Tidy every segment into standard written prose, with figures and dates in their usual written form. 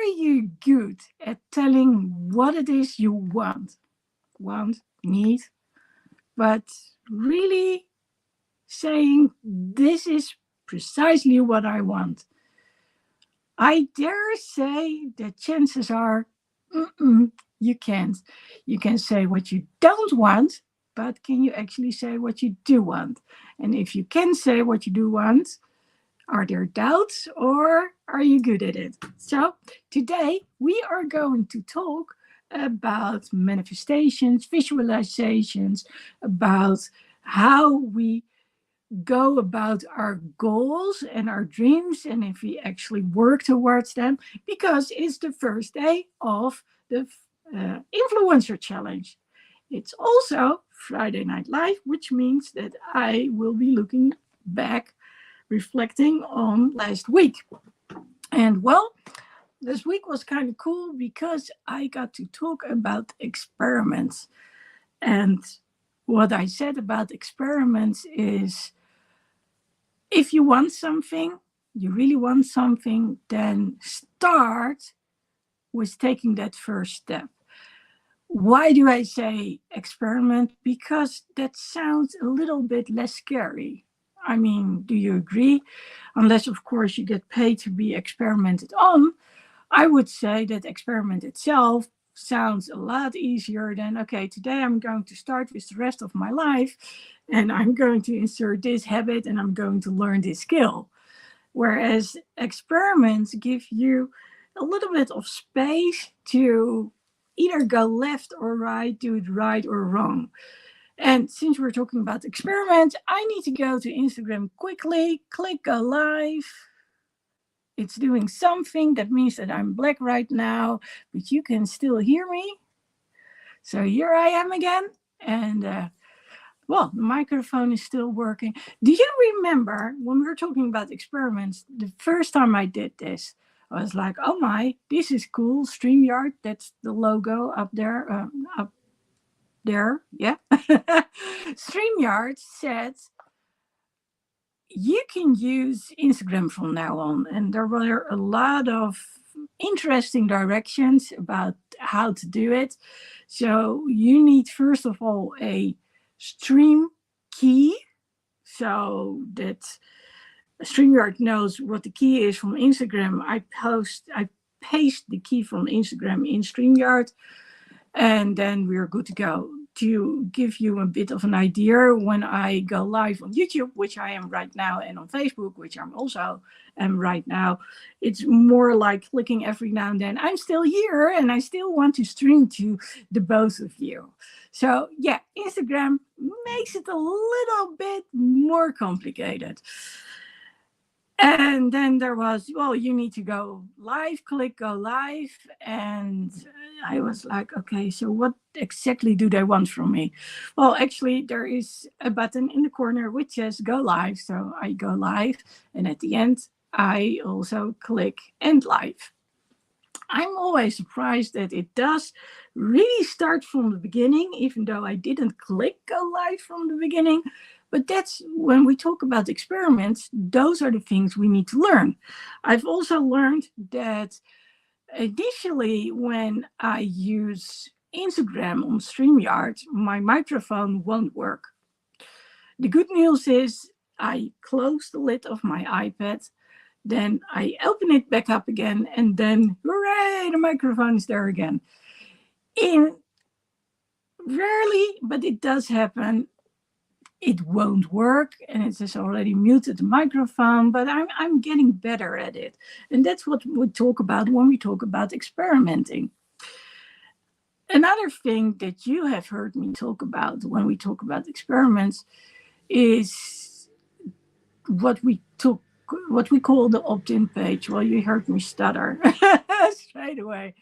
you good at telling what it is you need, but really saying, this is precisely what I want? I dare say that chances are, you can't. You can say what you don't want, but can you actually say what you do want? And if you can say what you do want, are there doubts or are you good at it? So, today we are going to talk about manifestations, visualizations, about how we go about our goals and our dreams, and if we actually work towards them, because it's the first day of the influencer challenge. It's also Friday Night Live, which means that I will be looking back, reflecting on last week. And well, this week was kind of cool because I got to talk about experiments. And what I said about experiments is, if you want something, you really want something, then start with taking that first step. Why do I say experiment? Because that sounds a little bit less scary. I mean, do you agree? Unless, of course, you get paid to be experimented on, I would say that experiment itself sounds a lot easier than, okay, today I'm going to start with the rest of my life and I'm going to insert this habit and I'm going to learn this skill. Whereas experiments give you a little bit of space to either go left or right, do it right or wrong. And since we're talking about experiments, I need to go to Instagram quickly, click go live. It's doing something that means that I'm black right now, but you can still hear me. So here I am again. And well, the microphone is still working. Do you remember when we were talking about experiments, the first time I did this? I was like, oh my, this is cool. StreamYard, that's the logo up there. Up there, yeah. StreamYard said, you can use Instagram from now on. And there were a lot of interesting directions about how to do it. So you need, first of all, a stream key, so that StreamYard knows what the key is from Instagram. I paste the key from Instagram in StreamYard, and then we're good to go. To give you a bit of an idea, when I go live on YouTube, which I am right now, and on Facebook, which I'm also am right now, it's more like clicking every now and then. I'm still here and I still want to stream to the both of you. So yeah, Instagram makes it a little bit more complicated. And then there was, well, you need to go live, click go live. And I was like, okay, so what exactly do they want from me? Well, actually, there is a button in the corner which says go live. So I go live. And at the end, I also click end live. I'm always surprised that it does really start from the beginning, even though I didn't click go live from the beginning. But that's when we talk about experiments, those are the things we need to learn. I've also learned that initially when I use Instagram on StreamYard, my microphone won't work. The good news is I close the lid of my iPad, then I open it back up again, and then hooray, the microphone is there again. In rarely, but it does happen, it won't work and it has already muted the microphone, but I'm getting better at it. And that's what we talk about when we talk about experimenting. Another thing that you have heard me talk about when we talk about experiments is what we call the opt-in page. Well, you heard me stutter straight away.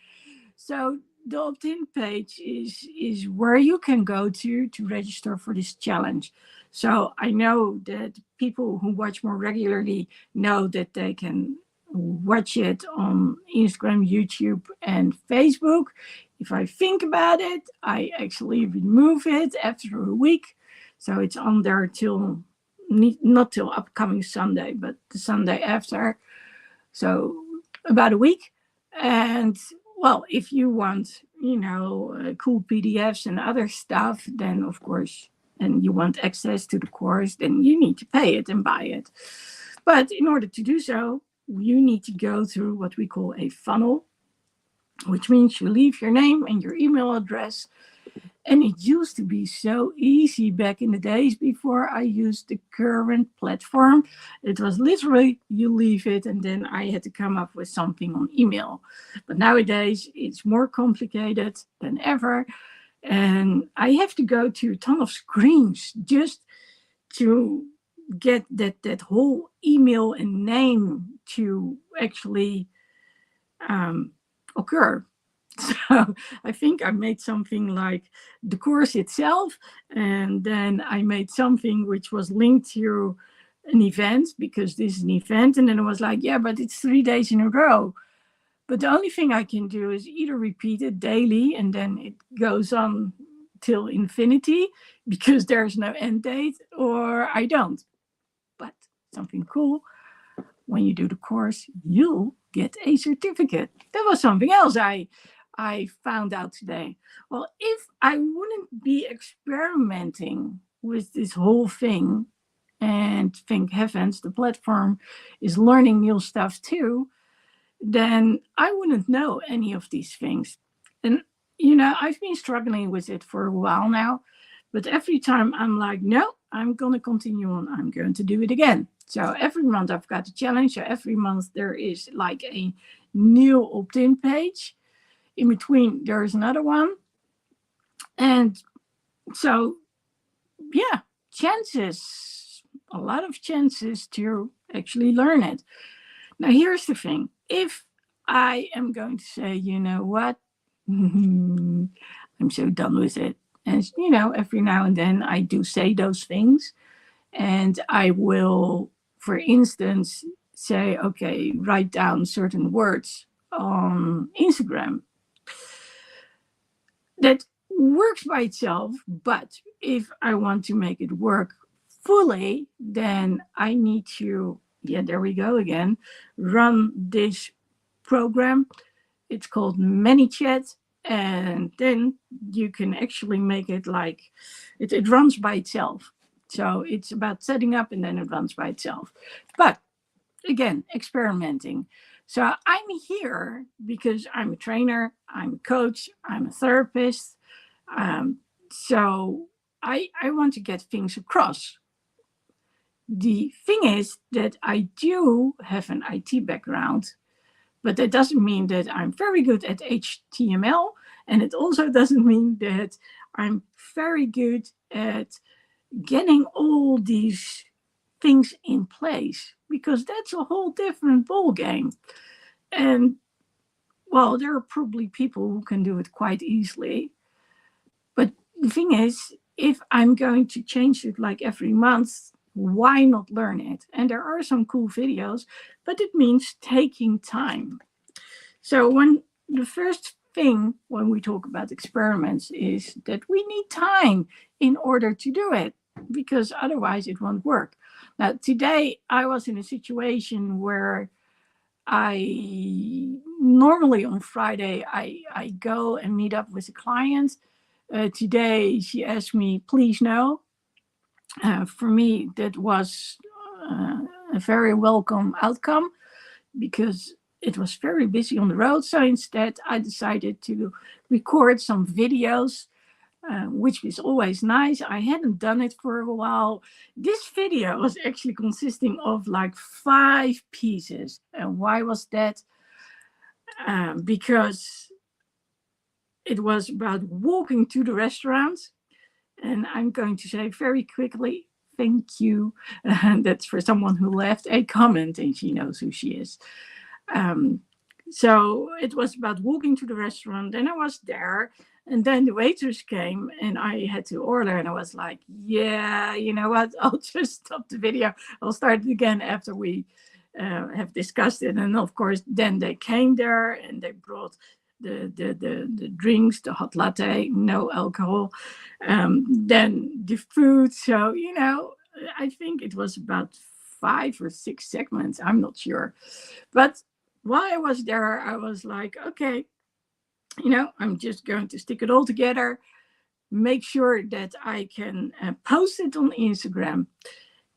So the opt-in page is where you can go to register for this challenge. So I know that people who watch more regularly know that they can watch it on Instagram, YouTube, and Facebook. If I think about it, I actually remove it after a week. So it's on there till, not till upcoming Sunday, but the Sunday after. So about a week. And well, if you want, cool PDFs and other stuff, then of course, and you want access to the course, then you need to pay it and buy it. But in order to do so, you need to go through what we call a funnel, which means you leave your name and your email address. And it used to be so easy back in the days before I used the current platform. It was literally you leave it and then I had to come up with something on email. But nowadays it's more complicated than ever. And I have to go to a ton of screens just to get that whole email and name to actually occur. So I think I made something like the course itself, and then I made something which was linked to an event because this is an event. And then it was like, yeah, but it's 3 days in a row. But the only thing I can do is either repeat it daily and then it goes on till infinity because there's no end date, or I don't. But something cool, when you do the course, you'll get a certificate. That was something else I found out today. Well, if I wouldn't be experimenting with this whole thing, and thank heavens the platform is learning new stuff too, then I wouldn't know any of these things. And, I've been struggling with it for a while now, but every time I'm like, no, I'm going to continue on. I'm going to do it again. So every month I've got a challenge. So every month there is like a new opt-in page. In between, there's another one. And so, yeah, a lot of chances to actually learn it. Now, here's the thing. If I am going to say, you know what, I'm so done with it. And, every now and then I do say those things. And I will, for instance, say, okay, write down certain words on Instagram. That works by itself, but if I want to make it work fully, then I need to, there we go again, run this program. It's called ManyChat, and then you can actually make it like it runs by itself. So it's about setting up and then it runs by itself. But again, experimenting. So I'm here because I'm a trainer, I'm a coach, I'm a therapist. So I want to get things across. The thing is that I do have an IT background, but that doesn't mean that I'm very good at HTML. And it also doesn't mean that I'm very good at getting all these things in place, because that's a whole different ball game. And well, there are probably people who can do it quite easily. But the thing is, if I'm going to change it like every month, why not learn it? And there are some cool videos, but it means taking time. So when the first thing when we talk about experiments is that we need time in order to do it, because otherwise it won't work. Now, today I was in a situation where I normally on Friday I go and meet up with a client. Today she asked me, please no. For me, that was a very welcome outcome because it was very busy on the road. So instead, I decided to record some videos, which is always nice. I hadn't done it for a while. This video was actually consisting of like 5 pieces. And why was that? Because it was about walking to the restaurant. And I'm going to say very quickly, thank you. That's for someone who left a comment and she knows who she is. So it was about walking to the restaurant, and I was there, and then the waitress came and I had to order, and I was like, yeah, you know what, I'll just stop the video. I'll start it again after we have discussed it. And of course, then they came there and they brought the drinks, the hot latte, no alcohol, then the food. So, I think it was about 5 or 6 segments. I'm not sure. But while I was there, I was like, okay, I'm just going to stick it all together, make sure that I can post it on Instagram.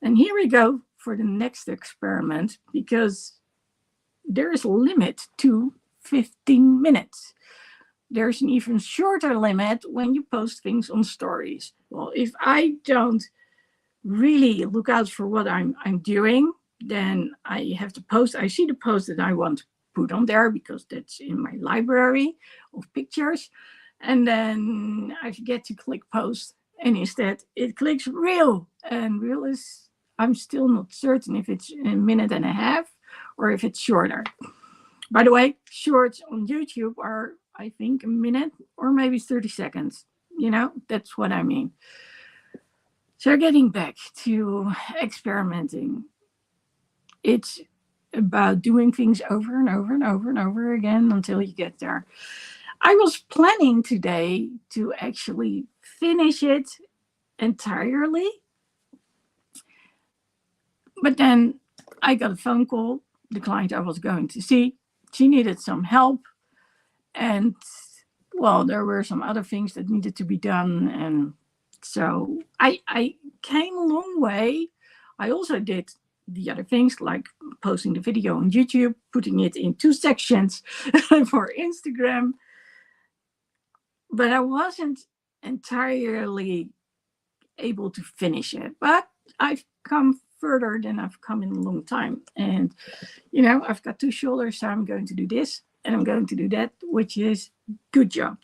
And here we go for the next experiment, because there is a limit to 15 minutes. There's an even shorter limit when you post things on stories. Well, if I don't really look out for what I'm doing, then I have to post. I see the post that I want to put on there because that's in my library of pictures. And then I forget to click post. And instead it clicks reel. And reel is, I'm still not certain if it's a minute and a half or if it's shorter. By the way, shorts on YouTube are, I think, a minute or maybe 30 seconds. That's what I mean. So getting back to experimenting, it's about doing things over and over and over and over again until you get there. I was planning today to actually finish it entirely, but then I got a phone call. The client I was going to see, she needed some help, and well, there were some other things that needed to be done, and so I came a long way. I also did the other things like posting the video on YouTube, putting it in 2 sections for Instagram, but I wasn't entirely able to finish it. But I've come further than I've come in a long time. And, I've got 2 shoulders, so I'm going to do this and I'm going to do that, which is good job.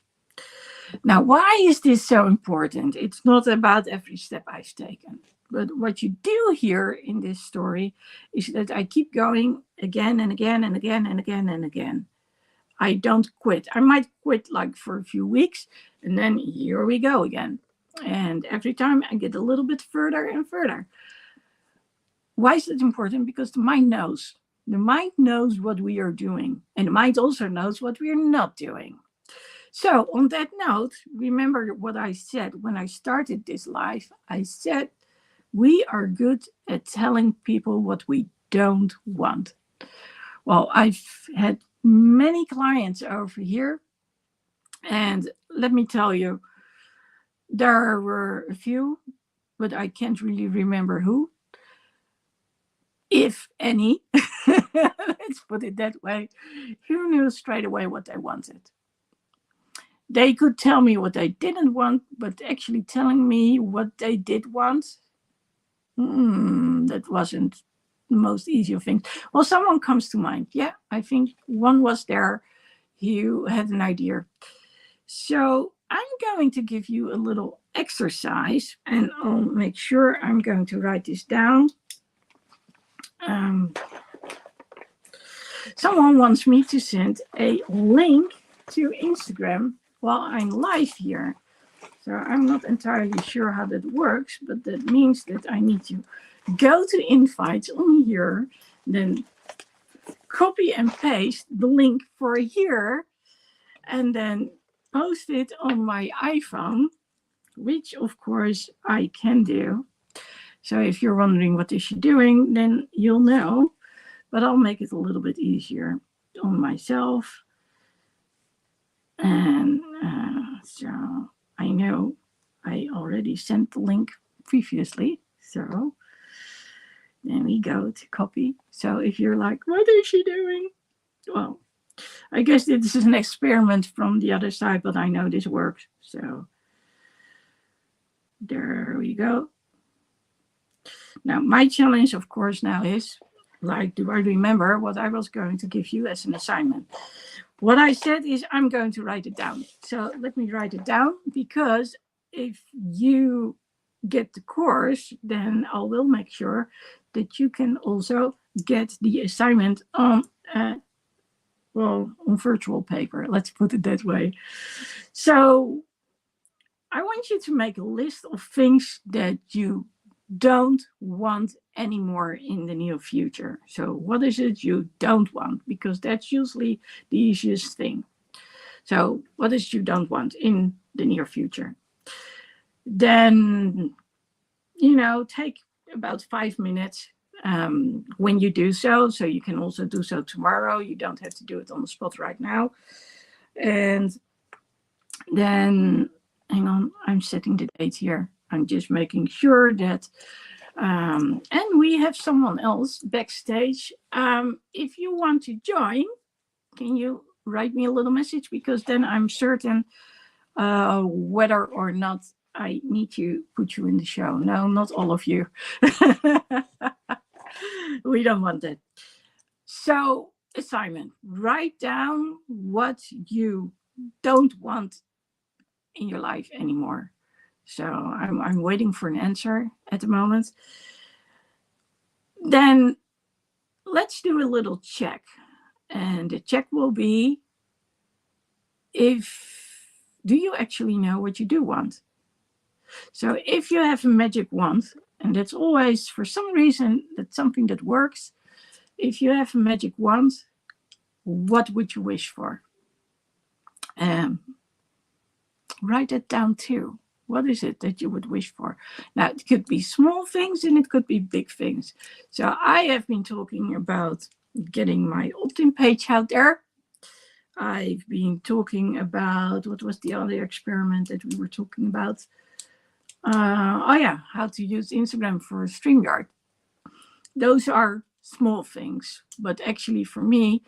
Now, why is this so important? It's not about every step I've taken. But what you do here in this story is that I keep going again and again and again and again and again. I don't quit. I might quit like for a few weeks, and then here we go again. And every time I get a little bit further and further. Why is that important? Because the mind knows. The mind knows what we are doing, and the mind also knows what we are not doing. So on that note, remember what I said when I started this live. I said, we are good at telling people what we don't want. Well, I've had many clients over here, and let me tell you, there were a few, but I can't really remember who, if any. Let's put it that way. Who knew straight away what they wanted? They could tell me what they didn't want, but actually telling me what they did want, that wasn't the most easy of things. Well, someone comes to mind. Yeah, I think one was there who had an idea. So I'm going to give you a little exercise, and I'll make sure I'm going to write this down. Someone wants me to send a link to Instagram while I'm live here. So I'm not entirely sure how that works, but that means that I need to go to invites on here, then copy and paste the link for here, and then post it on my iPhone, which of course I can do. So if you're wondering what is she doing, then you'll know, but I'll make it a little bit easier on myself. And so I know I already sent the link previously. So then we go to copy. So if you're like, what is she doing? Well, I guess this is an experiment from the other side, but I know this works. So there we go. Now, my challenge, of course, now is, like, do I remember what I was going to give you as an assignment? What I said is I'm going to write it down. So let me write it down, because if you get the course, then I will make sure that you can also get the assignment on, on virtual paper. Let's put it that way. So I want you to make a list of things that you don't want anymore in the near future. So what is it you don't want? Because that's usually the easiest thing. So what is it you don't want in the near future? Then, take about 5 minutes when you do so. So you can also do so tomorrow. You don't have to do it on the spot right now. And then, hang on, I'm setting the date here. I'm just making sure that, and we have someone else backstage. If you want to join, can you write me a little message? Because then I'm certain whether or not I need to put you in the show. No, not all of you. We don't want that. So, assignment, write down what you don't want in your life anymore. So I'm waiting for an answer at the moment. Then let's do a little check. And the check will be, do you actually know what you do want? So if you have a magic wand, and that's always, for some reason, that's something that works. If you have a magic wand, what would you wish for? Write it down too. What is it that you would wish for? Now, it could be small things and it could be big things. So I have been talking about getting my opt-in page out there. I've been talking about, what was the other experiment that we were talking about? How to use Instagram for StreamYard. Those are small things, but actually for me,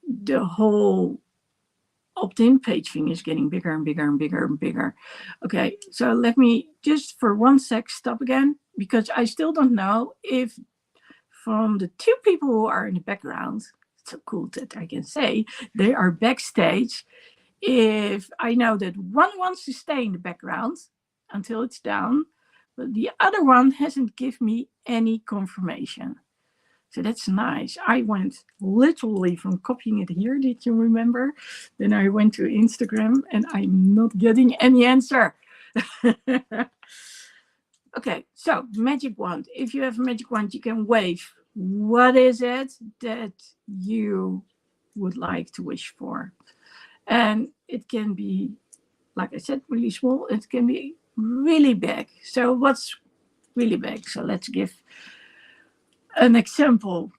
the whole opt-in page thing is getting bigger and bigger and bigger and bigger. Okay, so let me just for 1 sec stop again, because I still don't know if from the two people who are in the background, it's so cool that I can say they are backstage, if I know that one wants to stay in the background until it's down, but the other one hasn't given me any confirmation. So that's nice. I went literally from copying it here, did you remember? Then I went to Instagram and I'm not getting any answer. Okay, so magic wand. If you have a magic wand, you can wave. What is it that you would like to wish for? And it can be, like I said, really small. It can be really big. So what's really big? So let's give an example.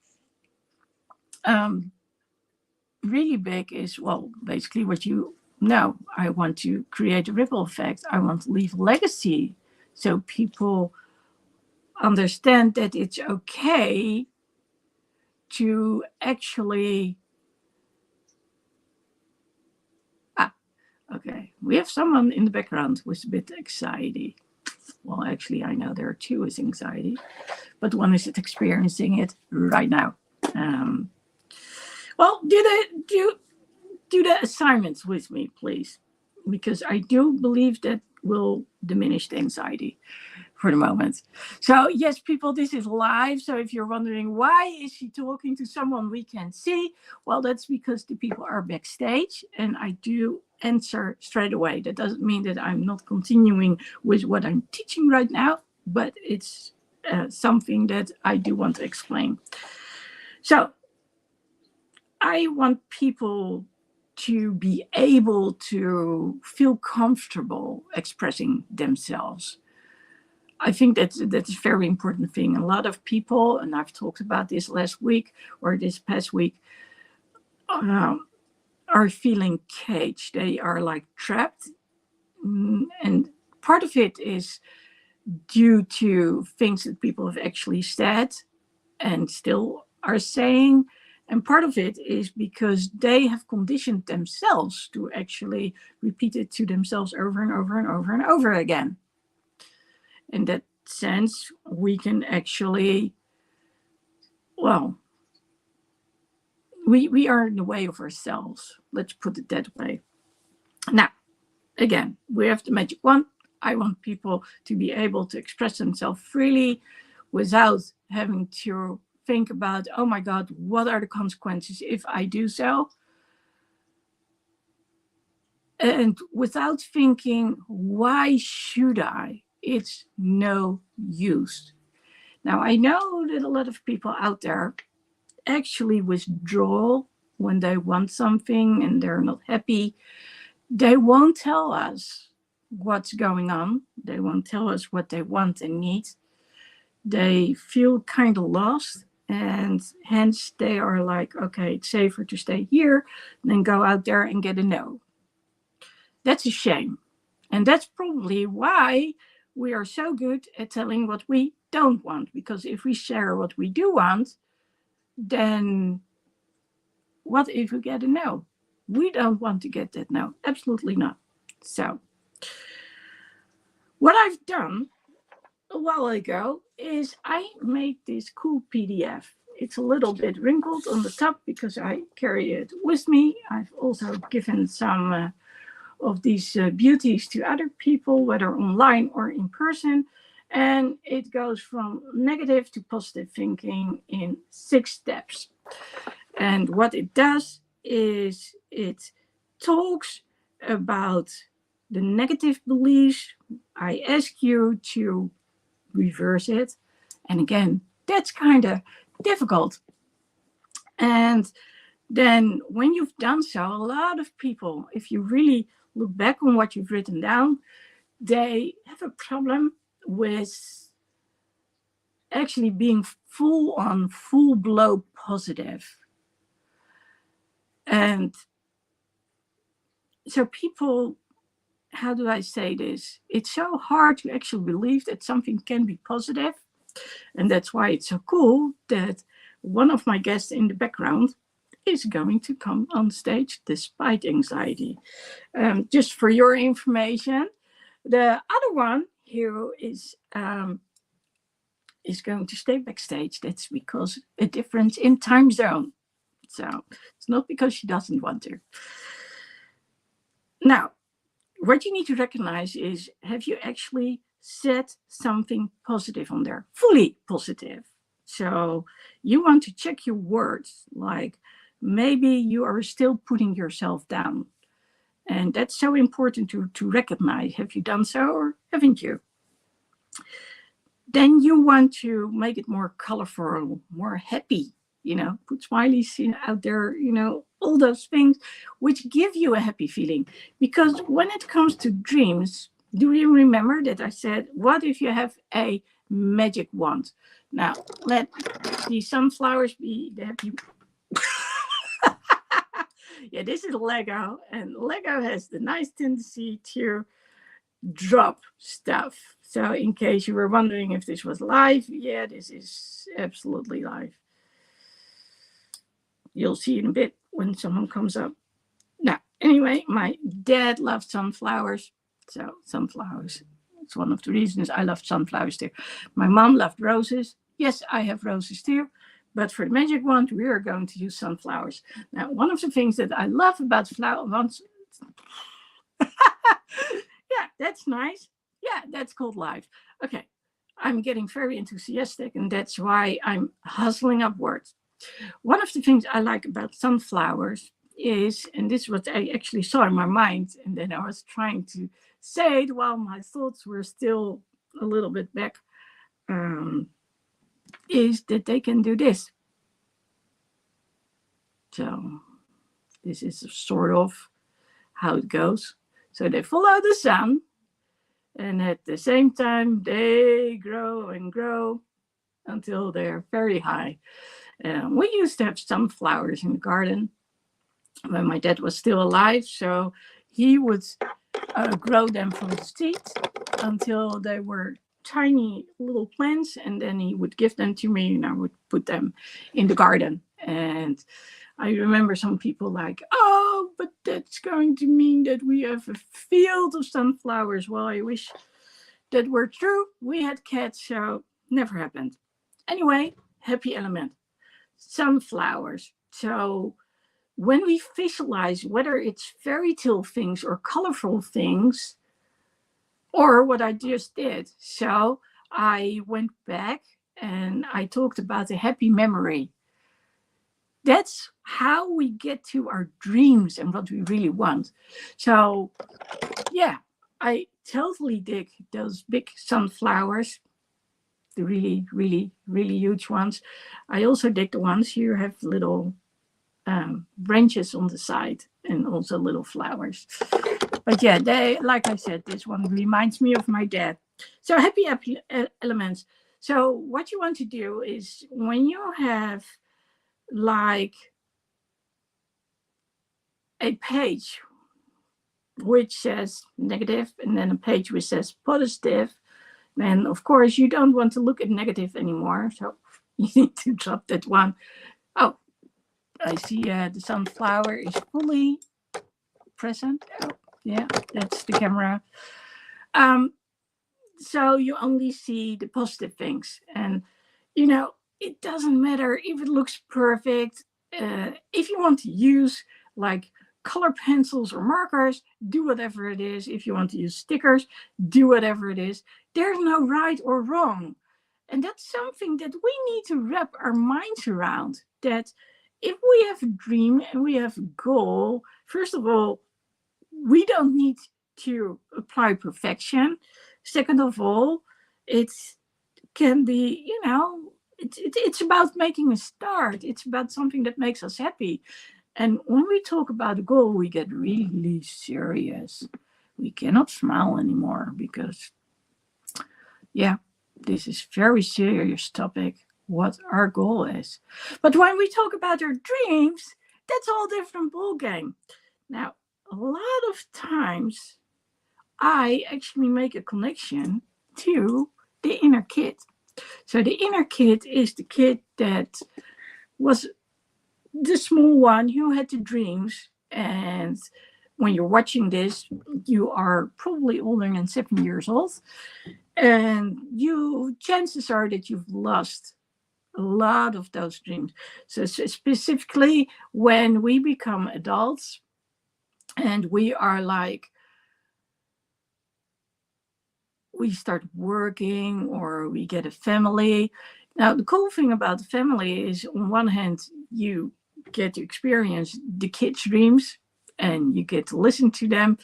Really big is, well, basically what you know. I want to create a ripple effect. I want to leave a legacy so people understand that it's okay to actually. Okay, we have someone in the background with a bit anxiety. Well, actually, I know there are two with anxiety, but one is experiencing it right now. Well, do the assignments with me, please, because I do believe that will diminish the anxiety for the moment. So yes, people, this is live. So if you're wondering why is she talking to someone we can see, well, that's because the people are backstage and I do answer straight away. That doesn't mean that I'm not continuing with what I'm teaching right now, but it's something that I do want to explain. So I want people to be able to feel comfortable expressing themselves. I think that's a very important thing. A lot of people, and I've talked about this last week or this past week, are feeling caged. They are like trapped. And part of it is due to things that people have actually said and still are saying. And part of it is because they have conditioned themselves to actually repeat it to themselves over and over and over and over again. In that sense, we can actually, well, we are in the way of ourselves. Let's put it that way. Now, again, we have the magic wand. I want people to be able to express themselves freely without having to think about, oh my God, what are the consequences if I do so? And without thinking, why should I? It's no use. Now, I know that a lot of people out there actually withdraw when they want something and they're not happy. They won't tell us what's going on. They won't tell us what they want and need. they feel kind of lost, and hence they are like, okay, it's safer to stay here than go out there and get a no. That's a shame. And that's probably why we are so good at telling what we don't want. Because if we share what we do want, then what if we get a no? We don't want to get that no. Absolutely not. So, what I've done a while ago is I made this cool PDF. It's a little bit wrinkled on the top because I carry it with me. I've also given some of these beauties to other people, whether online or in person. And it goes from negative to positive thinking in 6 steps. And what it does is it talks about the negative beliefs. I ask you to reverse it. And again, that's kind of difficult. And then when you've done so, a lot of people, if you really look back on what you've written down, they have a problem with actually being full blow positive. And so people, how do I say this? It's so hard to actually believe that something can be positive. And that's why it's so cool that one of my guests in the background is going to come on stage despite anxiety. Just for your information, the other one here is going to stay backstage. That's because a difference in time zone. So it's not because she doesn't want to. Now, what you need to recognize is, have you actually said something positive on there? Fully positive. So you want to check your words, like maybe you are still putting yourself down. And that's so important to recognize. Have you done so or haven't you? Then you want to make it more colorful, more happy, put smileys out there, all those things which give you a happy feeling. Because when it comes to dreams, do you remember that I said, what if you have a magic wand? Now, let the sunflowers be the happy. Yeah, this is Lego, and Lego has the nice tendency to drop stuff. So in case you were wondering if this was live, yeah, this is absolutely live. You'll see in a bit when someone comes up. Now, anyway, my dad loved sunflowers. So sunflowers, it's one of the reasons I love sunflowers too. My mom loved roses. Yes, I have roses too. But for the magic wand, we are going to use sunflowers. Now, one of the things that I love about flower wands... Yeah, that's nice. Yeah, that's called live. Okay, I'm getting very enthusiastic, and that's why I'm hustling up words. One of the things I like about sunflowers is, and this is what I actually saw in my mind, and then I was trying to say it while my thoughts were still a little bit back, is that they can do this. So this is sort of how it goes. So they follow the sun, and at the same time, they grow and grow until they're very high. We used to have sunflowers in the garden when my dad was still alive. So he would grow them from the seed until they were tiny little plants, and then he would give them to me, and I would put them in the garden. And I remember some people like, oh, but that's going to mean that we have a field of sunflowers. Well, I wish that were true. We had cats, so never happened. Anyway, happy element. Sunflowers. So when we visualize, whether it's fairy tale things or colorful things, or what I just did. So I went back and I talked about a happy memory. That's how we get to our dreams and what we really want. So yeah, I totally dig those big sunflowers, the really, really, really huge ones. I also dig the ones you have little branches on the side and also little flowers. But yeah, they, like I said, this one reminds me of my dad. So happy elements. So what you want to do is when you have like a page which says negative and then a page which says positive, then of course you don't want to look at negative anymore. So you need to drop that one. Oh, I see the sunflower is fully present. Oh, yeah, that's the camera. Um, so you only see the positive things. And, it doesn't matter if it looks perfect. If you want to use like color pencils or markers, do whatever it is. If you want to use stickers, do whatever it is. There's no right or wrong. And that's something that we need to wrap our minds around. That if we have a dream and we have a goal, first of all, we don't need to apply perfection. Second of all, it can be, it's about making a start. It's about something that makes us happy. And when we talk about a goal, we get really serious. We cannot smile anymore because, yeah, this is very serious topic, what our goal is. But when we talk about our dreams, that's all different ball game. Now, a lot of times I actually make a connection to the inner kid. So the inner kid is the kid that was the small one who had the dreams. And when you're watching this, you are probably older than 7 years old. And chances are that you've lost a lot of those dreams. So specifically when we become adults and we are like, we start working or we get a family. Now, the cool thing about the family is on one hand, you get to experience the kids' dreams and you get to listen to them.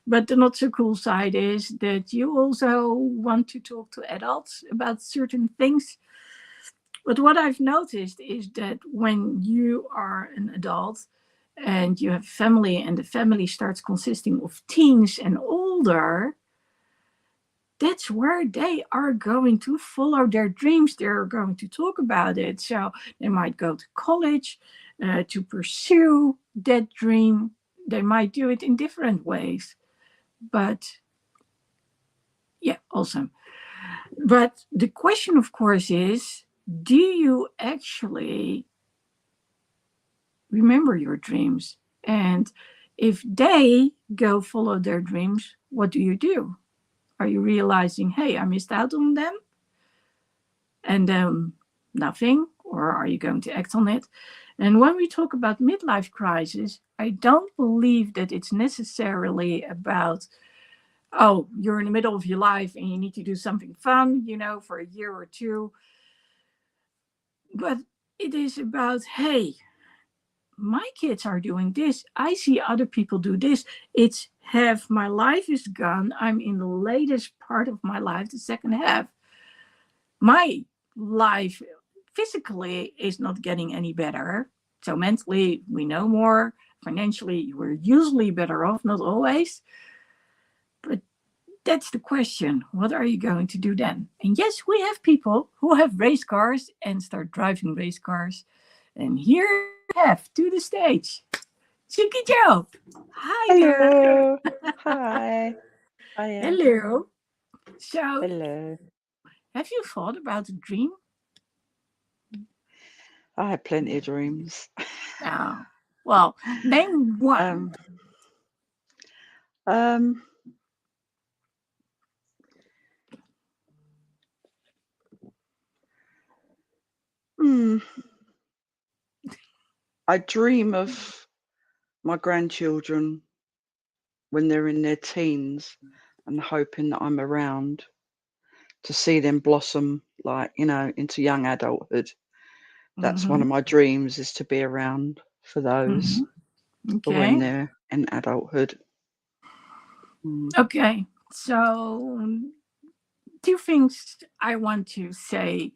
But the not so cool side is that you also want to talk to adults about certain things. But what I've noticed is that when you are an adult and you have a family and the family starts consisting of teens and older, that's where they are going to follow their dreams. They're going to talk about it. So they might go to college to pursue that dream. They might do it in different ways. But yeah, awesome. But the question, of course, is, do you actually remember your dreams? And if they go follow their dreams, what do you do? Are you realizing, hey, I missed out on them? And then nothing? Or are you going to act on it? And when we talk about midlife crisis, I don't believe that it's necessarily about, oh, you're in the middle of your life and you need to do something fun, for a year or two. But it is about, hey, my kids are doing this. I see other people do this. It's half my life is gone. I'm in the latest part of my life, the second half. My life physically is not getting any better. So mentally, we know more. Financially, we're usually better off, not always. But that's the question. What are you going to do then? And yes, we have people who have race cars and start driving race cars. And here we have to the stage, Suki Joe. Hi there. Hello. Hi. Hiya. Hello. So, Hello. have you thought about a dream? I had plenty of dreams. Oh, well, name one. Um, I dream of my grandchildren when they're in their teens and hoping that I'm around to see them blossom, like, into young adulthood. That's one of my dreams, is to be around for those for when Okay. they're in adulthood. Okay. So, two things I want to say,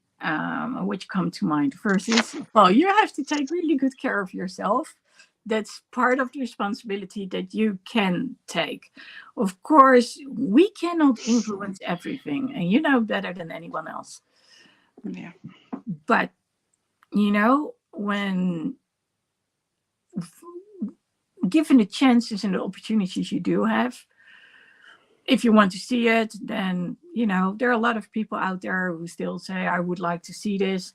which come to mind. First is, well, you have to take really good care of yourself. That's part of the responsibility that you can take. Of course, we cannot influence everything, and you know better than anyone else. Yeah. But, you know, when given the chances and the opportunities you do have, if you want to see it, then, you know, there are a lot of people out there who still say, I would like to see this.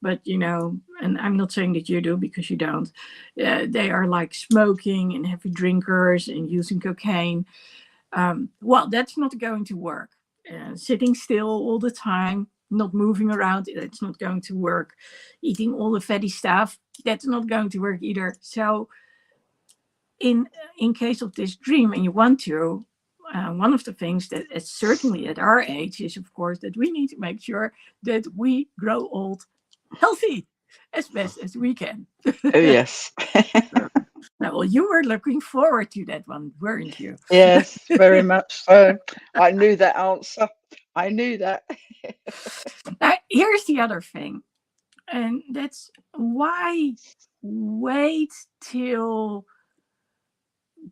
But, you know, and I'm not saying that you do because you don't. They are like smoking and heavy drinkers and using cocaine. Well, that's not going to work. Sitting still all the time, not moving around, it's not going to work. Eating all the fatty stuff, that's not going to work either. So, in case of this dream, and you want to, one of the things that is certainly at our age is, of course, that we need to make sure that we grow old healthy as best as we can. Oh, yes. Well, you were looking forward to that one, weren't you? Yes, very much so. I knew that answer. I knew that. Now, here's the other thing, and that's why wait till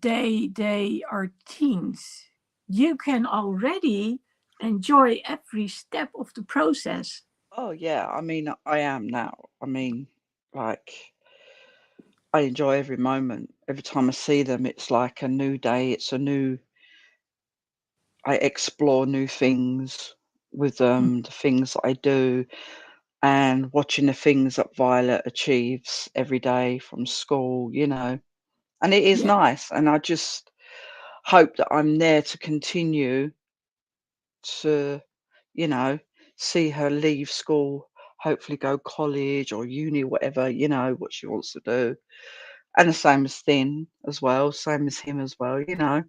they are teens. You can already enjoy every step of the process. Oh, yeah. I mean, I am now. I mean, like, I enjoy every moment. Every time I see them, it's like a new day. It's a new, I explore new things with the things that I do, and watching the things that Violet achieves every day from school, you know. And it is Yeah, nice. And I just hope that I'm there to continue to, you know, see her leave school, hopefully go college or uni, whatever, you know, what she wants to do. And the same as Finn as well, same as him as well, you know.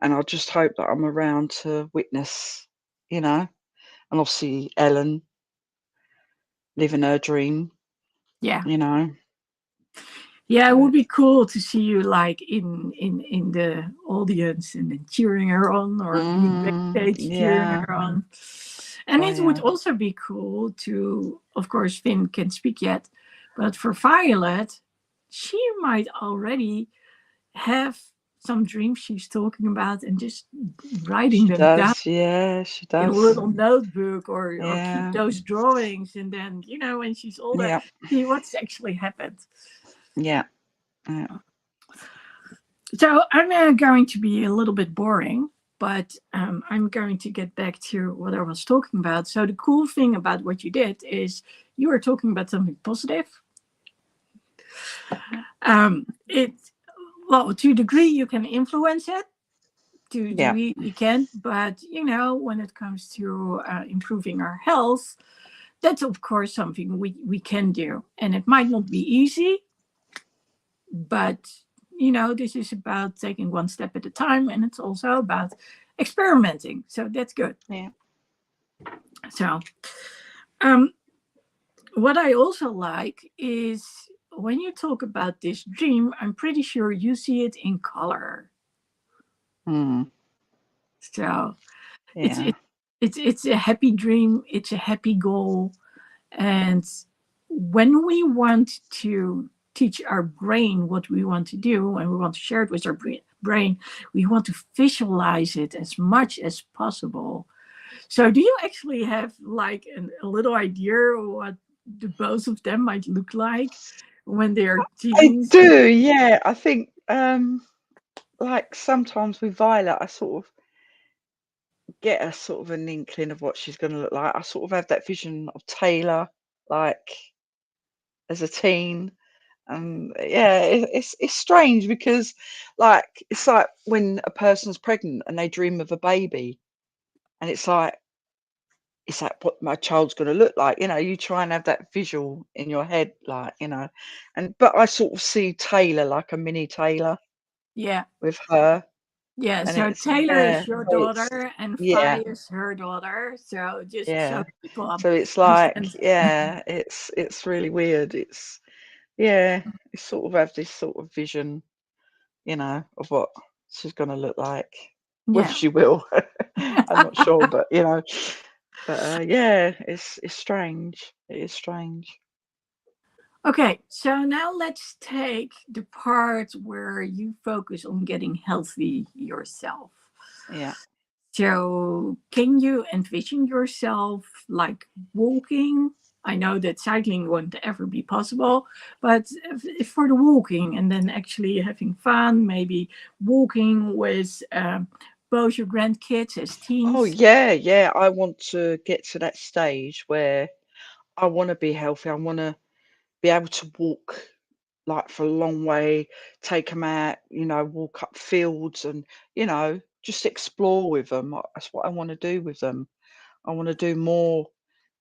And I just hope that I'm around to witness, you know, and obviously Ellen living her dream, yeah, you know. yeah. It So would be cool to see you like in the audience and then cheering her on, or being backstage cheering yeah. her on. And Oh it would yeah. also be cool to, of course, Finn can't speak yet, but for Violet, she might already have some dreams she's talking about and just writing She them down does, yeah, she in a does. little notebook, or keep Yeah. those drawings, and then, you know, when she's older, Yeah. see what's actually happened. Yeah. Yeah. So I'm going to be a little bit boring, but I'm going to get back to what I was talking about. So the cool thing about what you did is you were talking about something positive. It Well, to a degree you can influence it, to a Yeah. degree you can, but you know, when it comes to improving our health, that's of course something we can do, and it might not be easy, but you know, this is about taking one step at a time, and it's also about experimenting, so that's good. Yeah. So um what I also like is when you talk about this dream, I'm pretty sure you see it in color. Mm. So it's Yeah. it, it's a happy dream, it's a happy goal. And when we want to teach our brain what we want to do and we want to share it with our brain, we want to visualize it as much as possible. So, do you actually have like a little idea what the both of them might look like when they are I teens? do, yeah. I think like sometimes with Violet I sort of get a sort of an inkling of what she's gonna look like. I sort of have that vision of Taylor, like as a teen. Yeah, it's strange because like it's like when a person's pregnant and they dream of a baby, and it's like what my child's gonna look like, you know, you try and have that visual in your head, like, you know. And but I sort of see Taylor like a mini Taylor Yeah. with her, Yeah, and so it's Taylor yeah, is your so it's daughter and yeah, Fi is her daughter. So just so yeah. people So it's like, understand. yeah, it's really weird. It's yeah, you sort of have this sort of vision, you know, of what she's gonna look like. Whether Yeah. she will, I'm not sure, but you know, but yeah, it's strange. It is strange. Okay, so now let's take the part where you focus on getting healthy yourself. Yeah. So can you envision yourself like walking? I know that cycling won't ever be possible, but if for the walking and then actually having fun, maybe walking with both your grandkids as Oh, teens. yeah. I want to get to that stage where I want to be healthy. I want to be able to walk like for a long way, take them out, walk up fields and, just explore with them. That's what I want to do with them. I want to do more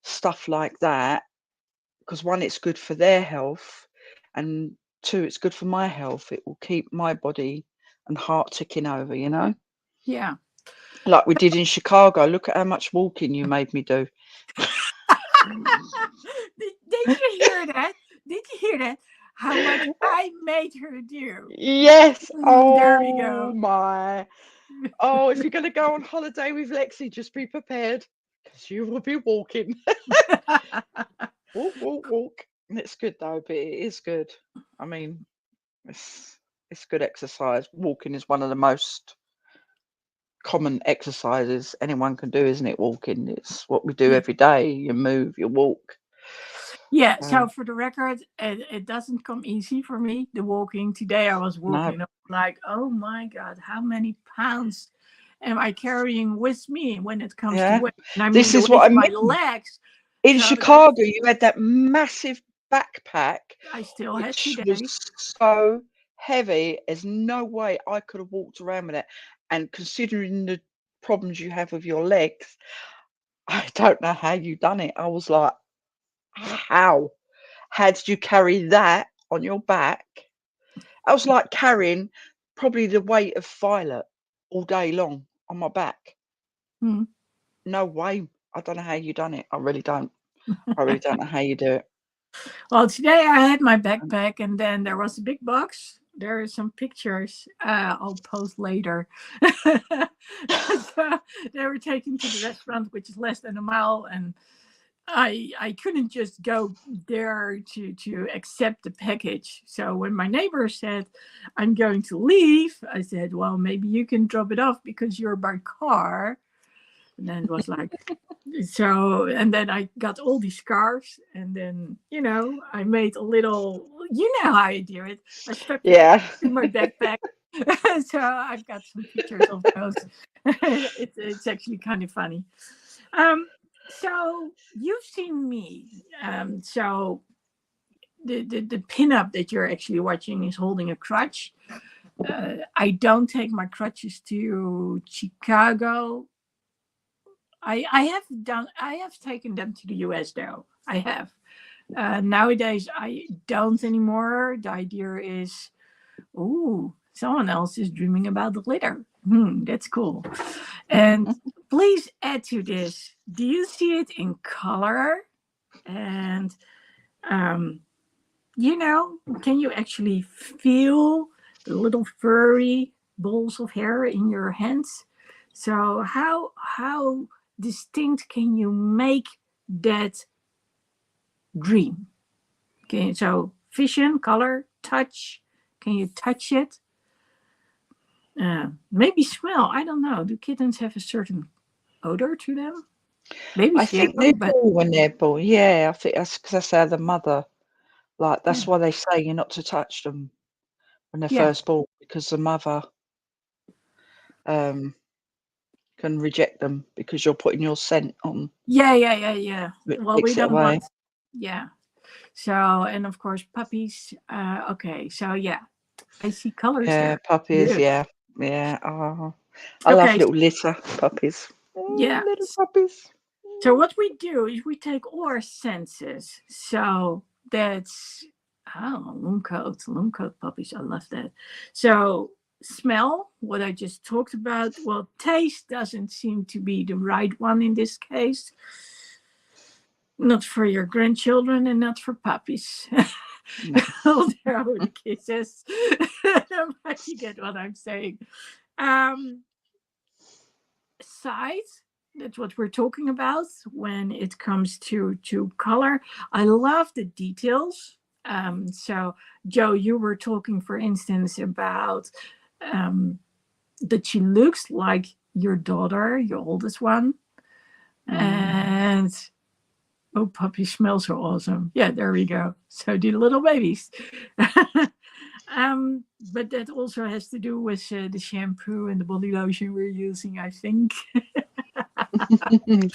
stuff like that because one, it's good for their health, and two, it's good for my health. It will keep my body and heart ticking over. Yeah. Like we did in Chicago. Look at how much walking you made me do. Did you hear that? Did you hear that? How much I made her do. Yes. There we Oh go. my. Oh, if you're going to go on holiday with Lexi, just be prepared because you will be walking. Walk. And it's good though, but it is good. I mean, it's good exercise. Walking is one of the most common exercises anyone can do, isn't it? Walking. It's what we do Yeah. every day. You move, you walk. Yeah, so for the record, it doesn't come easy for me, the walking. Today I was No. walking, I was like, oh my God, how many pounds am I carrying with me when it comes to Yeah. weight? And I mean This the is what weight I of my mean. legs. In So that's, Chicago, you had that massive backpack, I still had which was today. so heavy. There's no way I could have walked around with it. And considering the problems you have with your legs, I don't know how you done it. I was like, how? How did you carry that on your back? I was like carrying probably the weight of Violet all day long on my back. Hmm. No way. I don't know how you done it. I really don't. I really don't know how you do it. Well, today I had my backpack, and then there was a big box. There are some pictures I'll post later. So they were taken to the restaurant, which is less than a mile, and I couldn't just go there to accept the package. So when my neighbor said I'm going to leave, I said, well, maybe you can drop it off because you're by car. And then it was like, so, and then I got all these scarves, and then, I made a little, how I do it. I stuck it Yeah. in my backpack. So I've got some pictures of those. It's actually kind of funny. So you've seen me. So the pinup that you're actually watching is holding a crutch. I don't take my crutches to Chicago. I have taken them to the US though. I have. Nowadays I don't anymore. The idea is, ooh, someone else is dreaming about the glitter. That's cool. And please add to this. Do you see it in color? And um, can you actually feel the little furry balls of hair in your hands? So how distinct can you make that dream? Okay, so vision, color, touch. Can you touch it? Maybe smell. I don't know. Do kittens have a certain odor to them? I Babies, yeah, think they but do when they're born. Yeah, I think that's because that's how the mother, like, yeah, that's why they say you're not to touch them when they're yeah, first born because the mother um, can reject them because you're putting your scent on, yeah. which Well, we takes it don't away. want, yeah. So, and of course, puppies. Okay, so yeah, I see colors Yeah, there. puppies. Good. Yeah, yeah. Oh, I love Okay, little litter puppies. yeah. Little puppies. So what we do is we take all our senses. So that's loom coat puppies. I love that. So smell, what I just talked about. Well, taste doesn't seem to be the right one in this case. Not for your grandchildren and not for puppies. No. Although the kisses, but you get what I'm saying. Um, Size, that's what we're talking about when it comes to color. I love the details. So Joe, you were talking, for instance, about that she looks like your daughter, your oldest one. And oh, puppy smells so awesome. Yeah, there we go. So do little babies. But that also has to do with the shampoo and the body lotion we're using, I think.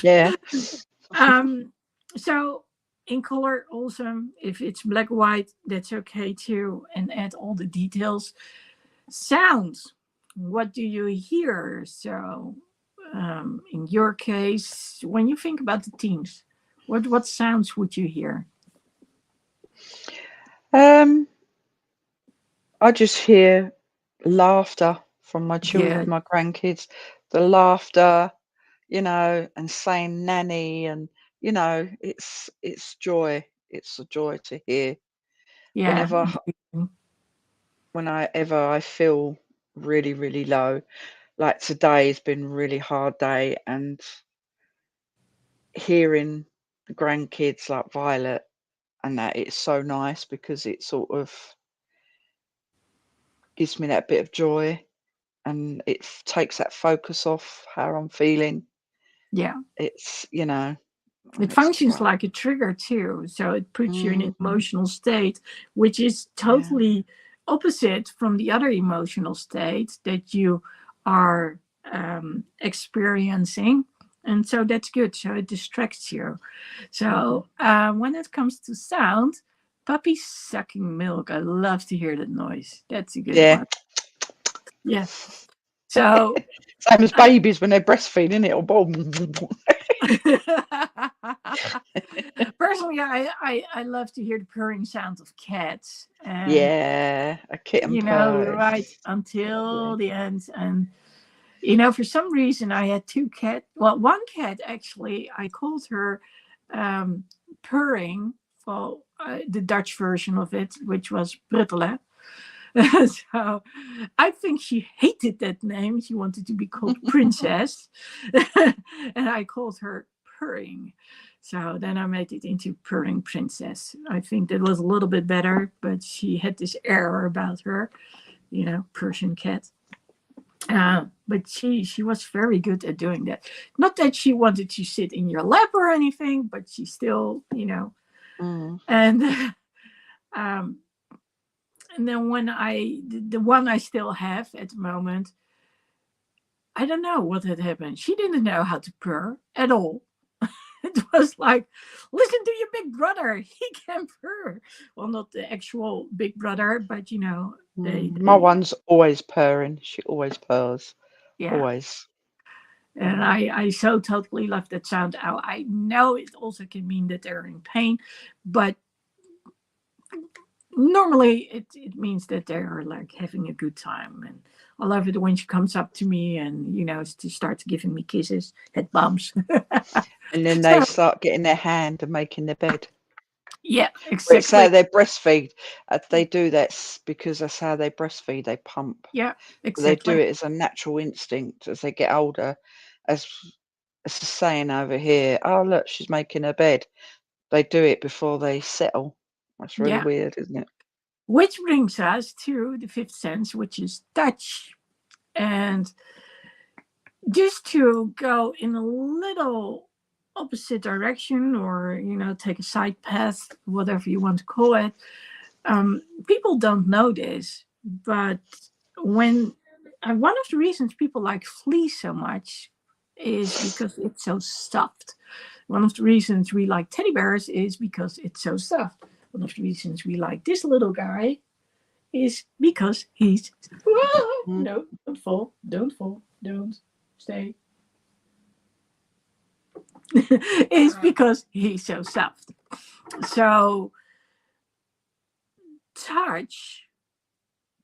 Yeah. So in color, awesome. If it's black or white, that's okay too. And add all the details. Sounds. What do you hear? So, in your case, when you think about the teams, what sounds would you hear? I just hear laughter from my children, Yeah, my grandkids, the laughter, and saying nanny, and it's joy. It's a joy to hear yeah, whenever I feel really, really low. Like today's been a really hard day, and hearing the grandkids like Violet and that, it's so nice because it sort of gives me that bit of joy, and it takes that focus off how I'm feeling. yeah. It's, It it's functions great. like a trigger too. So it puts you in an Mm, emotional state, which is yeah. totally opposite from the other emotional state that you are experiencing. And so that's good. So it distracts you. So when it comes to sound, puppies sucking milk. I love to hear that noise. That's a good Yeah. one. Yeah. So Same as I, babies when they're breastfeeding it, or personally, I love to hear the purring sound of cats, and yeah, a kitten you know, purr. right It's until lovely. the end. And for some reason, I had two cats. Well, one cat actually, I called her purring. Well, the Dutch version of it, which was Bruttelen. So I think she hated that name. She wanted to be called Princess. And I called her Purring. So then I made it into Purring Princess. I think that was a little bit better, but she had this air about her, Persian cat. But she was very good at doing that. Not that she wanted to sit in your lap or anything, but she still, Mm. and um, and then when the one I still have at the moment, I don't know what had happened. She didn't know how to purr at all. It was like, listen to your big brother. He can purr. Well, not the actual big brother, but My one's always purring. She always purrs. yeah. Always. And I so totally love that sound. I know it also can mean that they're in pain, but normally it means that they're like having a good time. And I love it when she comes up to me and to start giving me kisses, head bumps. And then they So start getting their hand and making their bed. yeah, It's how exactly. they breastfeed. They do that because that's how they breastfeed. They pump. Yeah, They do exactly. it as a natural instinct as they get older. As it's a saying over here, oh, look, she's making her bed. They do it before they settle. That's really Yeah. weird, isn't it? Which brings us to the fifth sense, which is touch. And just to go in a little opposite direction, or take a side path, whatever you want to call it. People don't know this, but when one of the reasons people like fleece so much is because it's so soft. One of the reasons we like teddy bears is because it's so soft. One of the reasons we like this little guy is because he's Mm. no, don't fall, don't stay. It's because he's so soft. So touch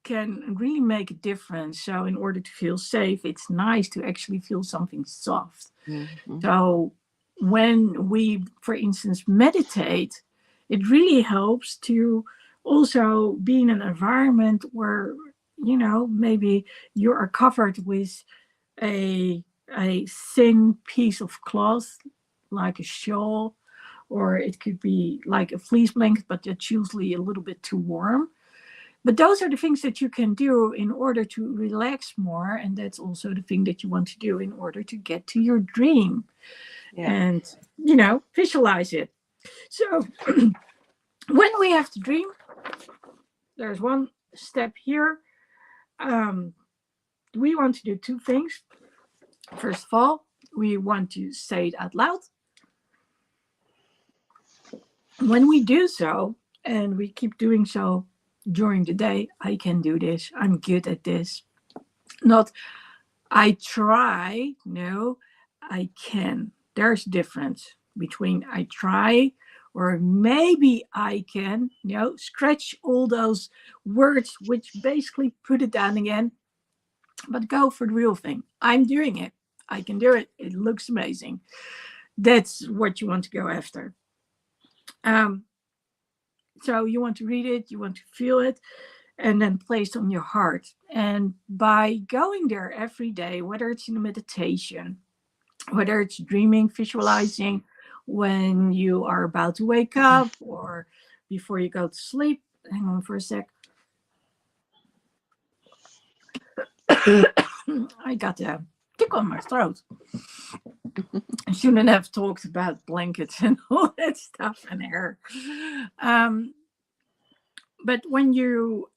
can really make a difference. So in order to feel safe, it's nice to actually feel something soft. Mm-hmm. So when we, for instance, meditate, it really helps to also be in an environment where maybe you are covered with a thin piece of cloth like a shawl, or it could be like a fleece blanket, but it's usually a little bit too warm. But those are the things that you can do in order to relax more. And that's also the thing that you want to do in order to get to your dream. Yeah. And, visualize it. So when we have the dream, there's one step here. We want to do two things. First of all, we want to say it out loud. When we do so, and we keep doing so during the day, I can do this, I'm good at this. Not I try, no, I can. There's a difference between I try or maybe I can, scratch all those words which basically put it down again, but go for the real thing. I'm doing it. I can do it. It looks amazing. That's what you want to go after. So you want to read it, you want to feel it, and then place it on your heart. And by going there every day, whether it's in a meditation, whether it's dreaming, visualizing, when you are about to wake up or before you go to sleep. Hang on for a sec. I got a tickle in my throat. I shouldn't have talked about blankets and all that stuff and hair. But when you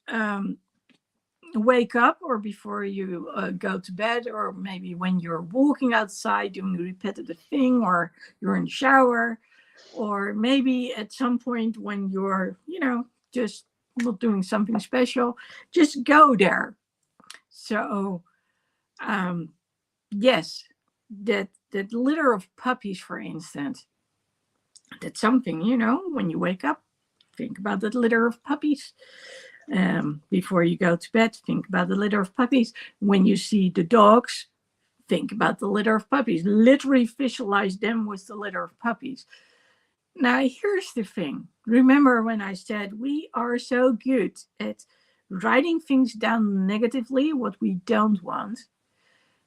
wake up or before you go to bed, or maybe when you're walking outside doing a repetitive thing, or you're in the shower, or maybe at some point when you're, just not doing something special, just go there. So, yes, that litter of puppies, for instance, that's something, when you wake up, think about that litter of puppies. Before you go to bed, think about the litter of puppies. When you see the dogs, think about the litter of puppies. Literally visualize them with the litter of puppies. Now, here's the thing. Remember when I said we are so good at writing things down negatively, what we don't want?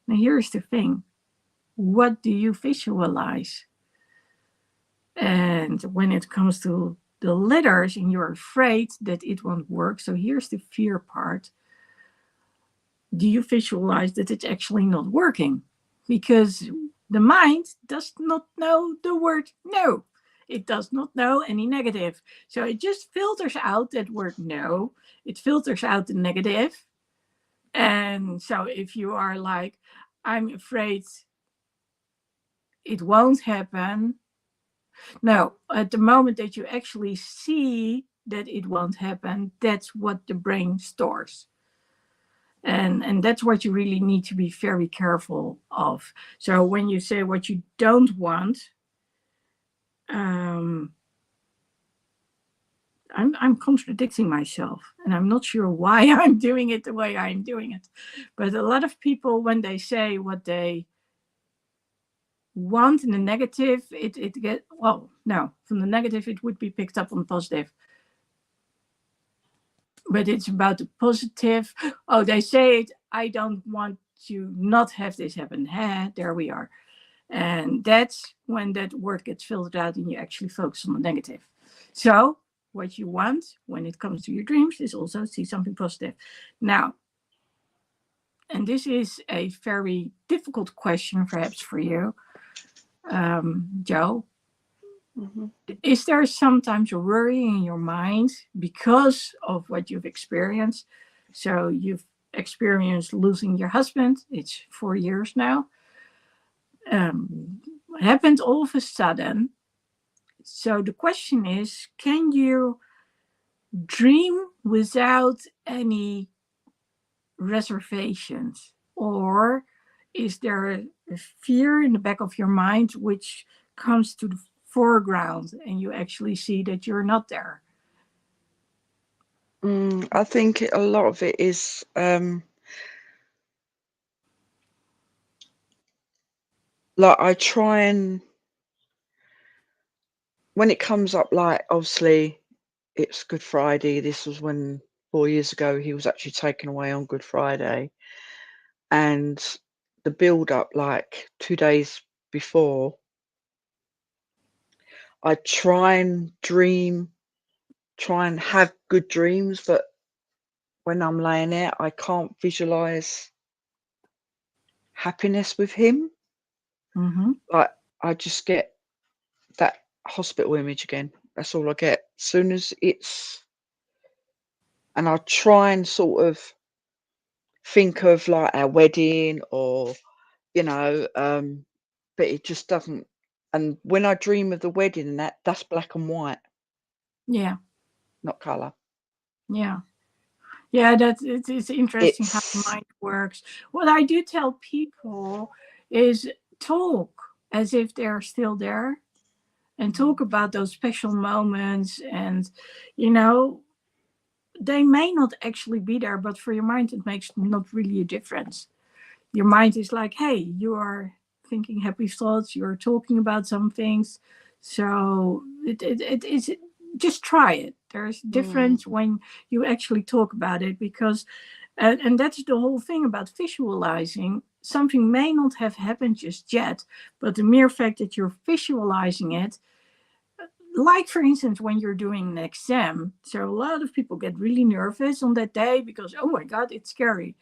Now, here's the thing. What do you visualize? And when it comes to the letters and you're afraid that it won't work, so here's the fear part. Do you visualize that it's actually not working? Because the mind does not know the word no. It does not know any negative. So it just filters out that word no. It filters out the negative. And so if you are like, I'm afraid it won't happen. No, at the moment that you actually see that it won't happen, that's what the brain stores. And that's what you really need to be very careful of. So when you say what you don't want, I'm contradicting myself, and I'm not sure why I'm doing it the way I'm doing it. But a lot of people, when they say what they want in the negative, it get, well, no, from the negative it would be picked up on the positive. But it's about the positive. Oh, they say it, I don't want to not have this happen. There we are. And that's when that word gets filtered out and you actually focus on the negative. So what you want when it comes to your dreams is also see something positive. Now, and this is a very difficult question perhaps for you, Joe. Mm-hmm. Is there sometimes a worry in your mind because of what you've experienced? So you've experienced losing your husband. It's 4 years now. Happened all of a sudden. So the question is, can you dream without any reservations? Or is there a fear in the back of your mind which comes to the foreground and you actually see that you're not there? I think a lot of it is like I try and, when it comes up, like obviously it's Good Friday. This was when 4 years ago he was actually taken away on Good Friday, and the build up, like 2 days before, I try and have good dreams, but when I'm laying there, I can't visualize happiness with him. Mm-hmm. Like, I just get that hospital image again. That's all I get. Soon as it's, and I try and sort of think of like our wedding or, but it just doesn't. And when I dream of the wedding and that's black and white, Yeah. not color. Yeah. Yeah, it's interesting how the It's mind works. What I do tell people is talk as if they're still there and talk about those special moments. And, you know, they may not actually be there, but for your mind, it makes not really a difference. Your mind is like, hey, you are thinking happy thoughts, you're talking about some things. So it's just try it. There's difference when you actually talk about it, because and that's the whole thing about visualizing. Something may not have happened just yet, but the mere fact that you're visualizing it, like for instance when you're doing an exam, so a lot of people get really nervous on that day because, oh my god, it's scary.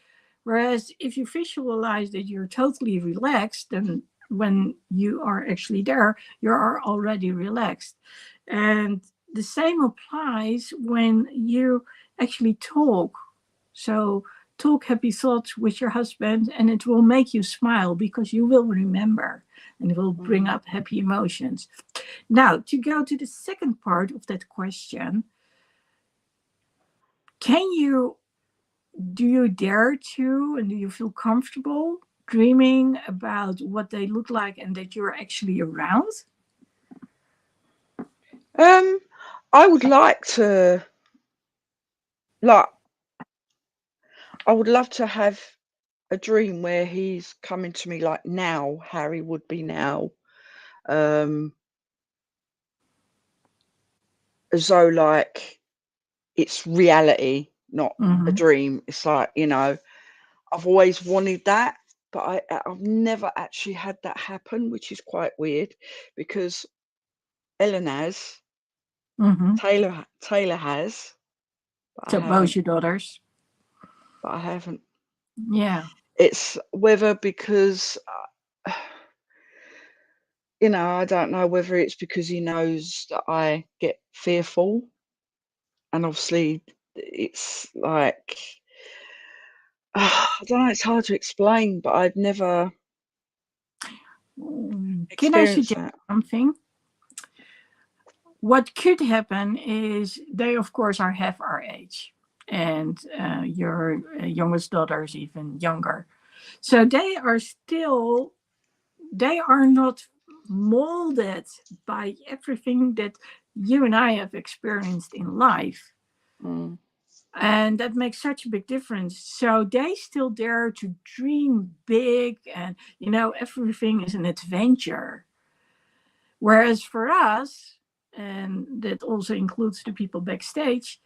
Whereas if you visualize that you're totally relaxed, then when you are actually there, you are already relaxed. And the same applies when you actually talk. So talk happy thoughts with your husband, and it will make you smile because you will remember, and it will bring up happy emotions. Now, to go to the second part of that question, do you dare to, and do you feel comfortable dreaming about what they look like and that you're actually around? I would like to, like, I would love to have a dream where he's coming to me like now, Harry would be now, um, as though like it's reality, not a Mm-hmm. dream. It's like, I've always wanted that, but I've never actually had that happen, which is quite weird because Ellen has, Mm-hmm. Taylor has, but I So both haven't. your daughters. But I haven't. Yeah. It's whether because, I don't know whether it's because he knows that I get fearful, and obviously it's like, I don't know, it's hard to explain, but I've never Can I experienced suggest that. something? What could happen is they, of course, are half our age, and your youngest daughter is even younger. So they are not molded by everything that you and I have experienced in life. Mm, And that makes such a big difference. So they still dare to dream big, and everything is an adventure. Whereas for us, and that also includes the people backstage,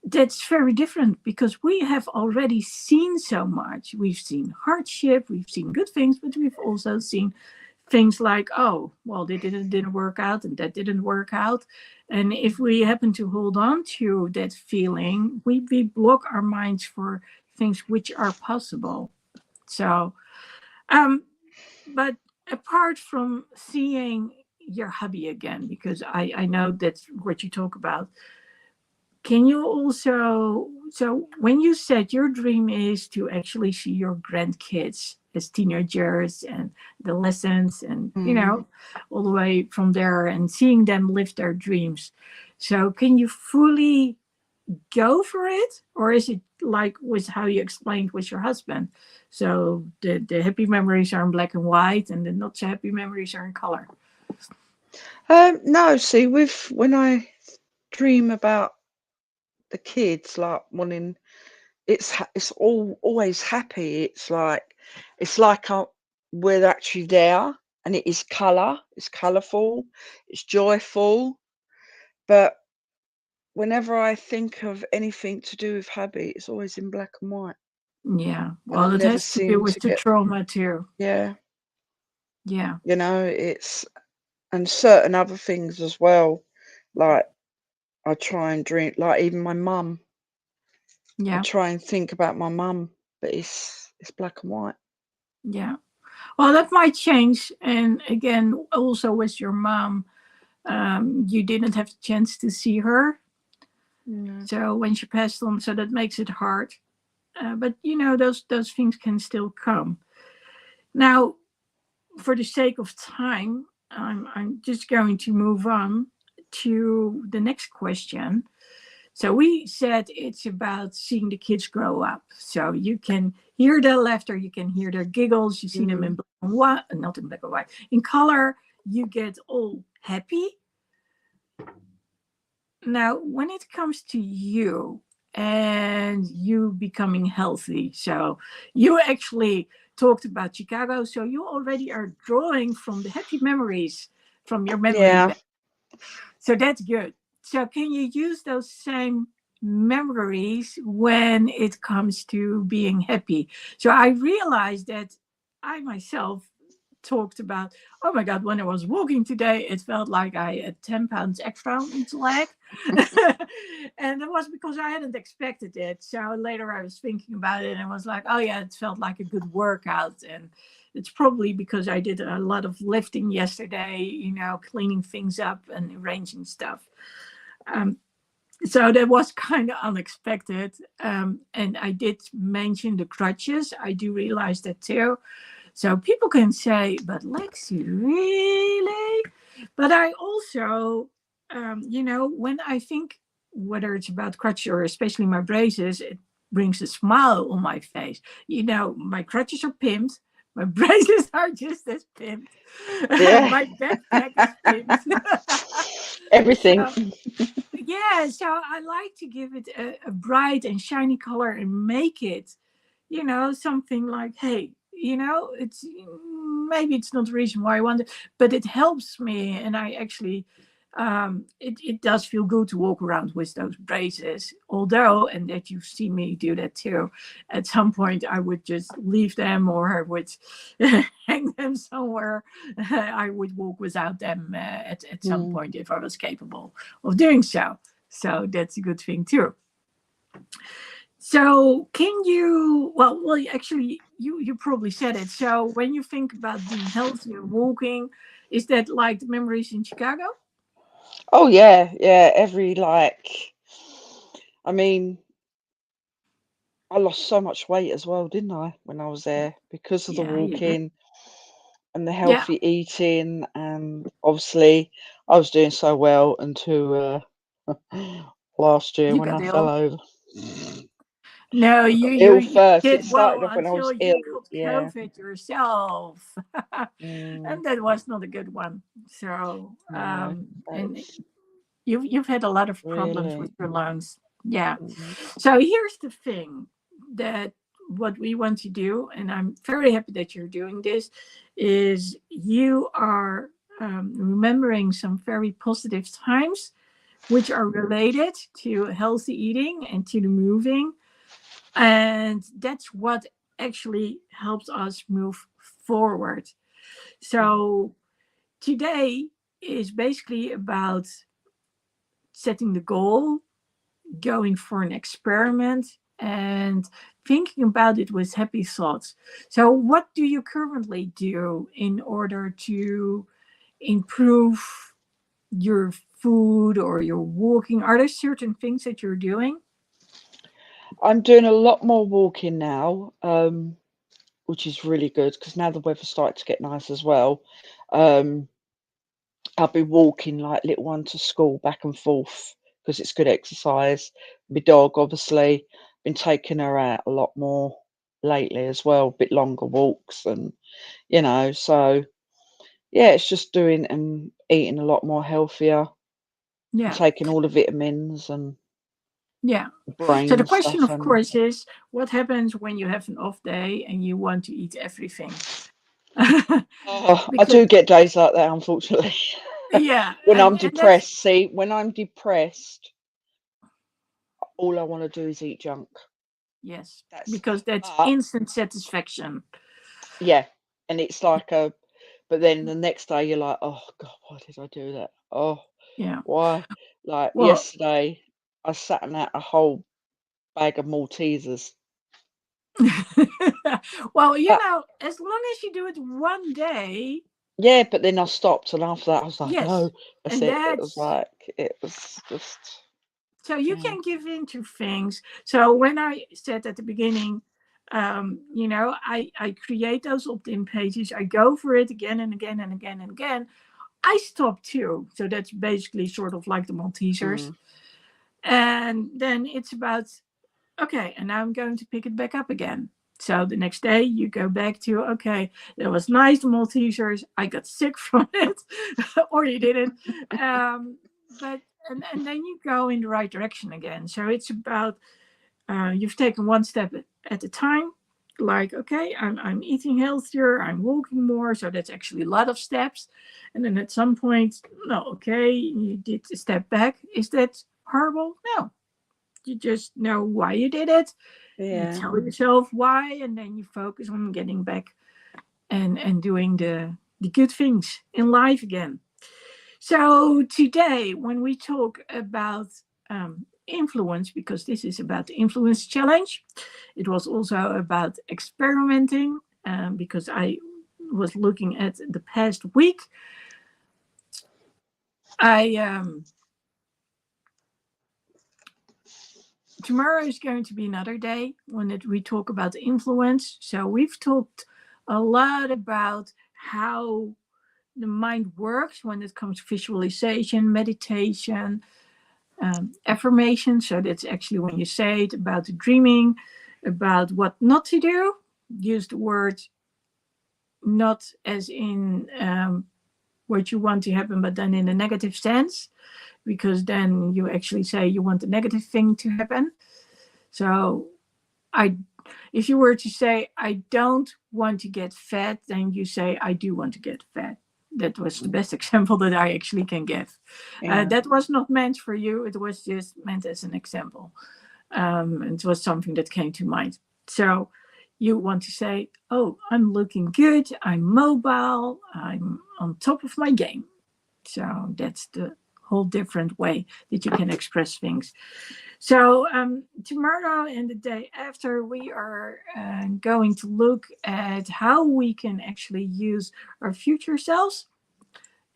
that's very different because we have already seen so much. We've seen hardship, we've seen good things, but we've also seen things like, oh, well, they didn't work out, and that didn't work out. And if we happen to hold on to that feeling, we block our minds for things which are possible. So, um, but apart from seeing your hubby again, because I know that's what you talk about, can you also, so when you said your dream is to actually see your grandkids as teenagers and adolescents and, mm. all the way from there and seeing them live their dreams. So can you fully go for it? Or is it like with how you explained with your husband? So the happy memories are in black and white and the not so happy memories are in color. No, see, when I dream about the kids, like wanting, it's always happy. It's like we're actually there, and it is color. It's colorful. It's joyful. But whenever I think of anything to do with hubby, it's always in black and white, Yeah. and I Well, it never has to do seem with to the get. trauma too. Yeah, Yeah. it's and certain other things as well. Like I try and dream, like even my mum. I Yeah. try and think about my mum, but it's black and white. Yeah. Well, that might change. And again, also with your mom, you didn't have the chance to see her. So when she passed on, so that makes it hard. But you know, those things can still come. Now, for the sake of time, I'm just going to move on to the next question. So we said it's about seeing the kids grow up. So you can hear their laughter, you can hear their giggles, you see them in black and white, not in black and white, in color. You get all happy. Now, when it comes to you and you becoming healthy, so you actually talked about Chicago, so you already are drawing from the happy memories from your memory Yeah. bank. So that's good. So can you use those same memories when it comes to being happy? So I realized that I myself talked about, oh my God, when I was walking today, it felt like I had 10 pounds extra on each leg. And it was because I hadn't expected it. So later I was thinking about it and I was like, oh yeah, it felt like a good workout. And it's probably because I did a lot of lifting yesterday, you know, cleaning things up and arranging stuff. Um, so that was kind of unexpected. And I did mention the crutches. I do realize that too. So people can say, but Lexi, really? But I also, you know, when I think whether it's about crutches or especially my braces, it brings a smile on my face. You know, my crutches are pimped. My braces are just as pimped. Yeah. My backpack is pimped. Everything. So, yeah, so I like to give it a bright and shiny color and make it, you know, something like, hey, you know, it's maybe it's not the reason why I want it, but it helps me. And I actually, it does feel good to walk around with those braces. Although, and that you see me do that too, at some point I would just leave them or I would hang them somewhere. I would walk without them at some point if I was capable of doing so. So that's a good thing too. So can you well actually you probably said it. So when you think about being healthy and walking, is that like the memories in Chicago? Oh yeah, yeah. I mean, I lost so much weight as well, didn't I, when I was there because of the Yeah, you did. walking and the Yeah, healthy eating, and obviously I was doing so well until last year you when got I fell ill. over. No, I you got you ill you first. It did well started off when I until was ill. you got Yeah. COVID yourself, Mm, and that was not a good one. So no, and that's you've had a lot of problems with really. your lungs. Yeah. Mm, So here's the thing that what we want to do, and I'm very happy that you're doing this, is you are remembering some very positive times which are related to healthy eating and to the moving. And that's what actually helps us move forward. So today is basically about setting the goal, going for an experiment, and thinking about it with happy thoughts. So, what do you currently do in order to improve your food or your walking? Are there certain things that you're doing? I'm doing a lot more walking now, which is really good because now the weather's started to get nice as well. Um, I'll be walking like little one to school back and forth because it's good exercise. My dog, obviously, been taking her out a lot more lately as well, bit longer walks and so yeah, it's just doing and eating a lot more healthier and Yeah. taking all the vitamins and Yeah. So the brain question, stuff of and course, is what happens when you have an off day and you want to eat everything? oh, I Because do get days like that, unfortunately. yeah, When I'm and that's depressed, see, when I'm depressed, all I want to do is eat junk. yes, That's because that's but instant satisfaction. yeah, and it's like but then the next day you're like, oh God, why did I do that? Oh, Yeah. why? Like Well, yesterday, I sat and ate a whole bag of Maltesers. Well, you But know, as long as you do it one day, yeah, but then I stopped, and after that, I was like, yes, no, that's and it. It was that's like, it was just, so you yeah. can give in to things. So when I said at the beginning, you know, I create those opt-in pages, I go for it again and again and again and again. I stop too. So that's basically sort of like the Maltesers. Mm. And then it's about, okay, and now I'm going to pick it back up again. So the next day you go back to, okay, it was nice, the Maltesers. I got sick from it, or you didn't. But and then you go in the right direction again. So it's about you've taken one step at a time. Like, okay, I'm eating healthier, I'm walking more, so that's actually a lot of steps. And then at some point, no, okay, you did a step back. Is that horrible? No, you just know why you did it. You Yeah. tell yourself why, and then you focus on getting back and doing the good things in life again. So today, when we talk about influence, because this is about the influence challenge, it was also about experimenting, because I was looking at the past week. I Tomorrow is going to be another day when we talk about the influence. So we've talked a lot about how the mind works when it comes to visualization, meditation, affirmation. So that's actually when you say it about the dreaming, about what not to do. Use the word not as in what you want to happen, but then in a negative sense, because then you actually say you want the negative thing to happen. So I if you were to say I don't want to get fat, then you say I do want to get fat. That was the best example that I actually can give. Yeah. That was not meant for you. It was just meant as an example. It was something that came to mind. So you want to say, oh, I'm looking good. I'm mobile. I'm on top of my game. So that's the whole different way that you can express things. So tomorrow and the day after, we are going to look at how we can actually use our future selves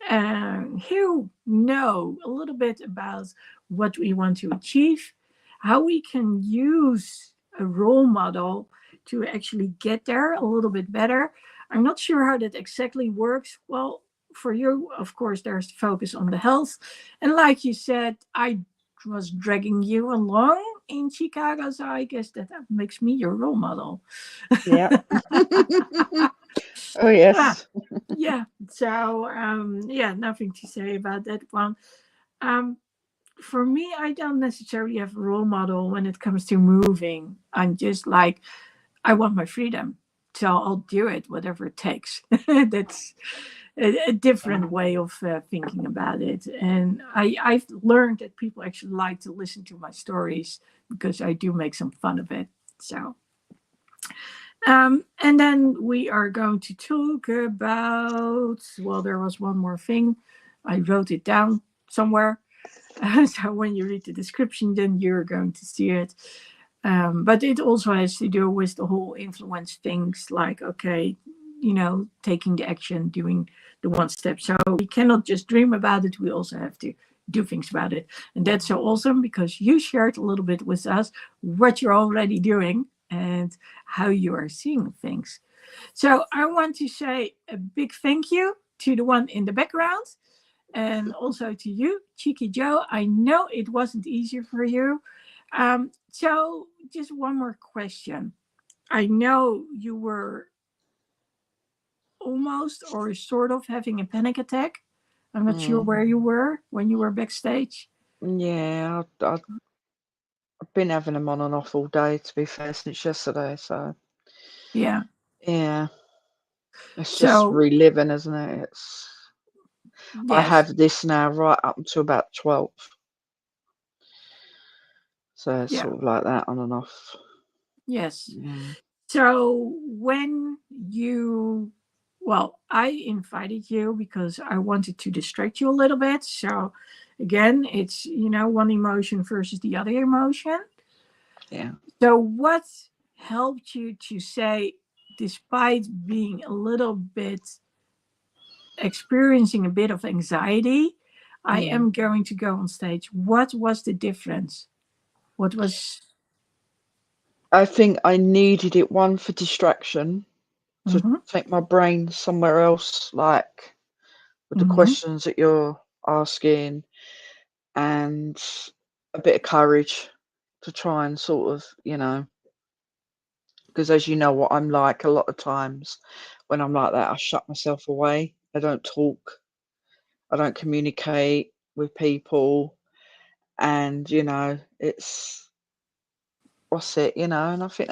who know a little bit about what we want to achieve, how we can use a role model to actually get there a little bit better. I'm not sure how that exactly works. Well, for you, of course, there's the focus on the health. And like you said, I was dragging you along in Chicago, so I guess that makes me your role model. Yeah. Oh, Ah, yes. yeah. So yeah, nothing to say about that one. Um, for me, I don't necessarily have a role model when it comes to moving. I'm just like, I want my freedom, so I'll do it, whatever it takes. That's a different way of thinking about it. And I've learned that people actually like to listen to my stories because I do make some fun of it. So and then we are going to talk about, well, there was one more thing. I wrote it down somewhere. So when you read the description, then you're going to see it. But it also has to do with the whole influence things like, okay, you know, taking the action, doing the one step. So we cannot just dream about it. We also have to do things about it. And that's so awesome because you shared a little bit with us what you're already doing and how you are seeing things. So I want to say a big thank you to the one in the background and also to you, Cheeky Joe. I know it wasn't easy for you. So just one more question. I know you were almost or sort of having a panic attack. I'm not sure Mm. where you were when you were backstage. Yeah, I've been having them on and off all day, to be fair, since yesterday. So, Yeah. yeah, it's just So, reliving, isn't it? I yes. have this now right up until about 12. So it's Yeah. sort of like that on and off. Yes. Yeah. So when you, well, I invited you because I wanted to distract you a little bit. So again, it's, you know, one emotion versus the other emotion. Yeah. So what helped you to say, despite being a little bit experiencing a bit of anxiety, I Mm. am going to go on stage? What was the difference? What was? I think I needed it, one, for distraction, to Mm-hmm, take my brain somewhere else, like with the mm-hmm, questions that you're asking, and a bit of courage to try and sort of, because as you know what I'm like, a lot of times when I'm like that, I shut myself away. I don't talk, I don't communicate with people, and it's what's it, and I think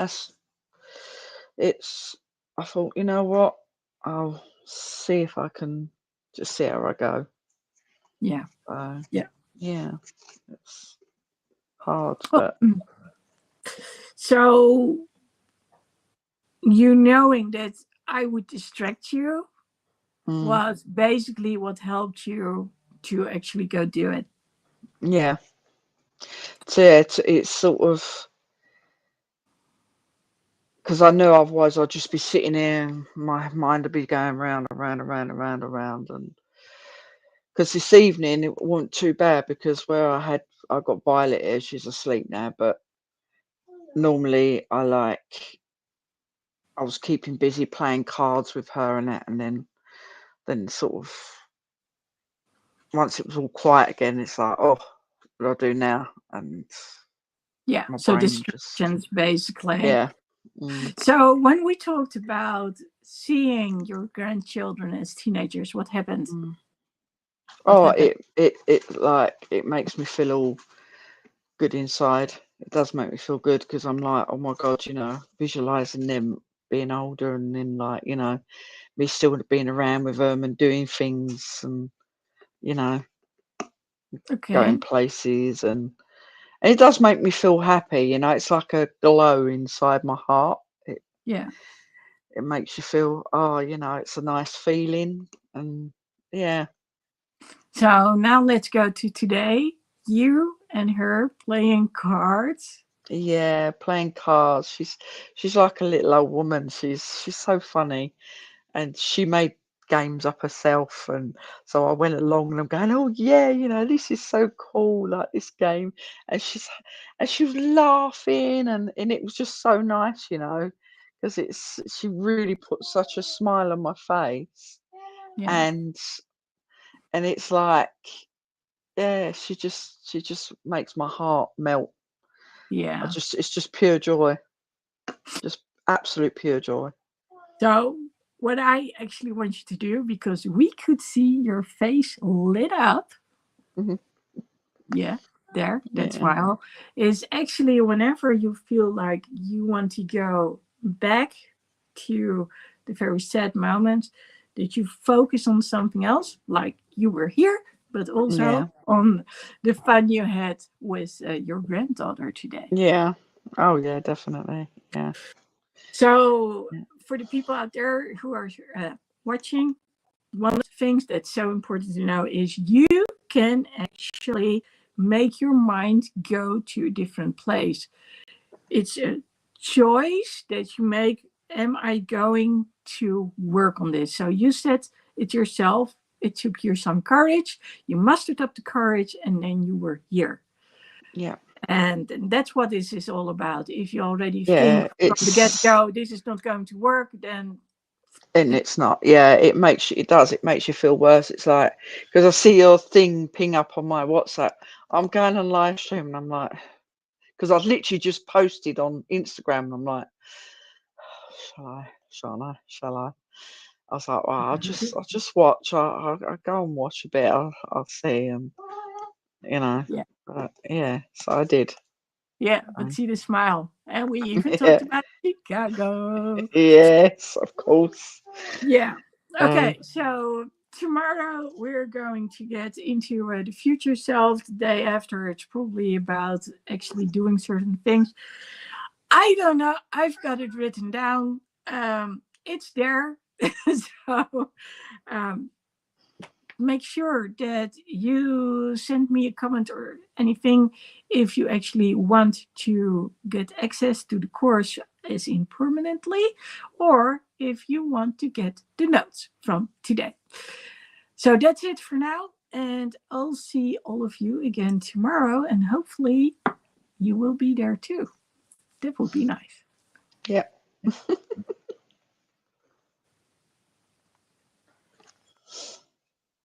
it's I thought, you know what, I'll see if I can just see how I go. yeah, So yeah. yeah, it's hard, Oh, but so you knowing that I would distract you mm, was basically what helped you to actually go do it. yeah. So yeah, it's sort of because I know otherwise I'd just be sitting here and my mind would be going round and round and round and round and round. And because this evening it wasn't too bad because where I got Violet here, she's asleep now, but normally I was keeping busy playing cards with her and that, and then sort of once it was all quiet again, it's like, oh, what do I do now? And Yeah, my so brain just, distractions basically. yeah. Mm. So when we talked about seeing your grandchildren as teenagers, what happened? Mm. What Oh, happened? it makes me feel all good inside. It does make me feel good because I'm like, oh my God, visualizing them being older and then like, me still being around with them and doing things and, you know, going Okay. places and it does make me feel happy, it's like a glow inside my heart. Yeah. It makes you feel, oh, it's a nice feeling and yeah. So now let's go to today. You and her playing cards. Yeah, playing cards. She's like a little old woman. She's so funny, and she made games up herself, and so I went along and I'm going, oh yeah, this is so cool, like this game, and she was laughing, and it was just so nice, because she really put such a smile on my face, Yeah. and it's like, yeah, she just makes my heart melt. Yeah. It's just pure joy. Just absolute pure joy. So what I actually want you to do, because we could see your face lit up. Mhm. Yeah, there, that Yeah. smile is actually whenever you feel like you want to go back to the very sad moments, that you focus on something else, like you were here, but Yeah. also on the fun you had with your granddaughter today. Yeah. Oh, yeah, definitely. Yeah. So, Yeah. for the people out there who are watching, one of the things that's so important to know is you can actually make your mind go to a different place. It's a choice that you make. Am I going to work on this? So you said it yourself. It took you some courage. You mustered up the courage, and then you were here. Yeah. And that's what this is all about. If you already think Yeah. from the get go, this is not going to work, then And it, it's not. Yeah, it makes you feel worse. It's like, because I see your thing ping up on my WhatsApp. I'm going on live stream and I'm like, because I've literally just posted on Instagram and I'm like, shall I? Shall I? Shall I? I was like, well, I'll just watch. I'll go and watch a bit. I'll see. And yeah. but yeah, so I did. Yeah, but see the smile. And we even Yeah. talked about Chicago. Yes, of course. Yeah. Uh, Okay, so tomorrow we're going to get into the future self. The day after, it's probably about actually doing certain things. I don't know. I've got it written down. It's there. So um, make sure that you send me a comment or anything if you actually want to get access to the course as in permanently, or if you want to get the notes from today. So that's it for now, and I'll see all of you again tomorrow, and hopefully you will be there too. That would be nice. Yeah.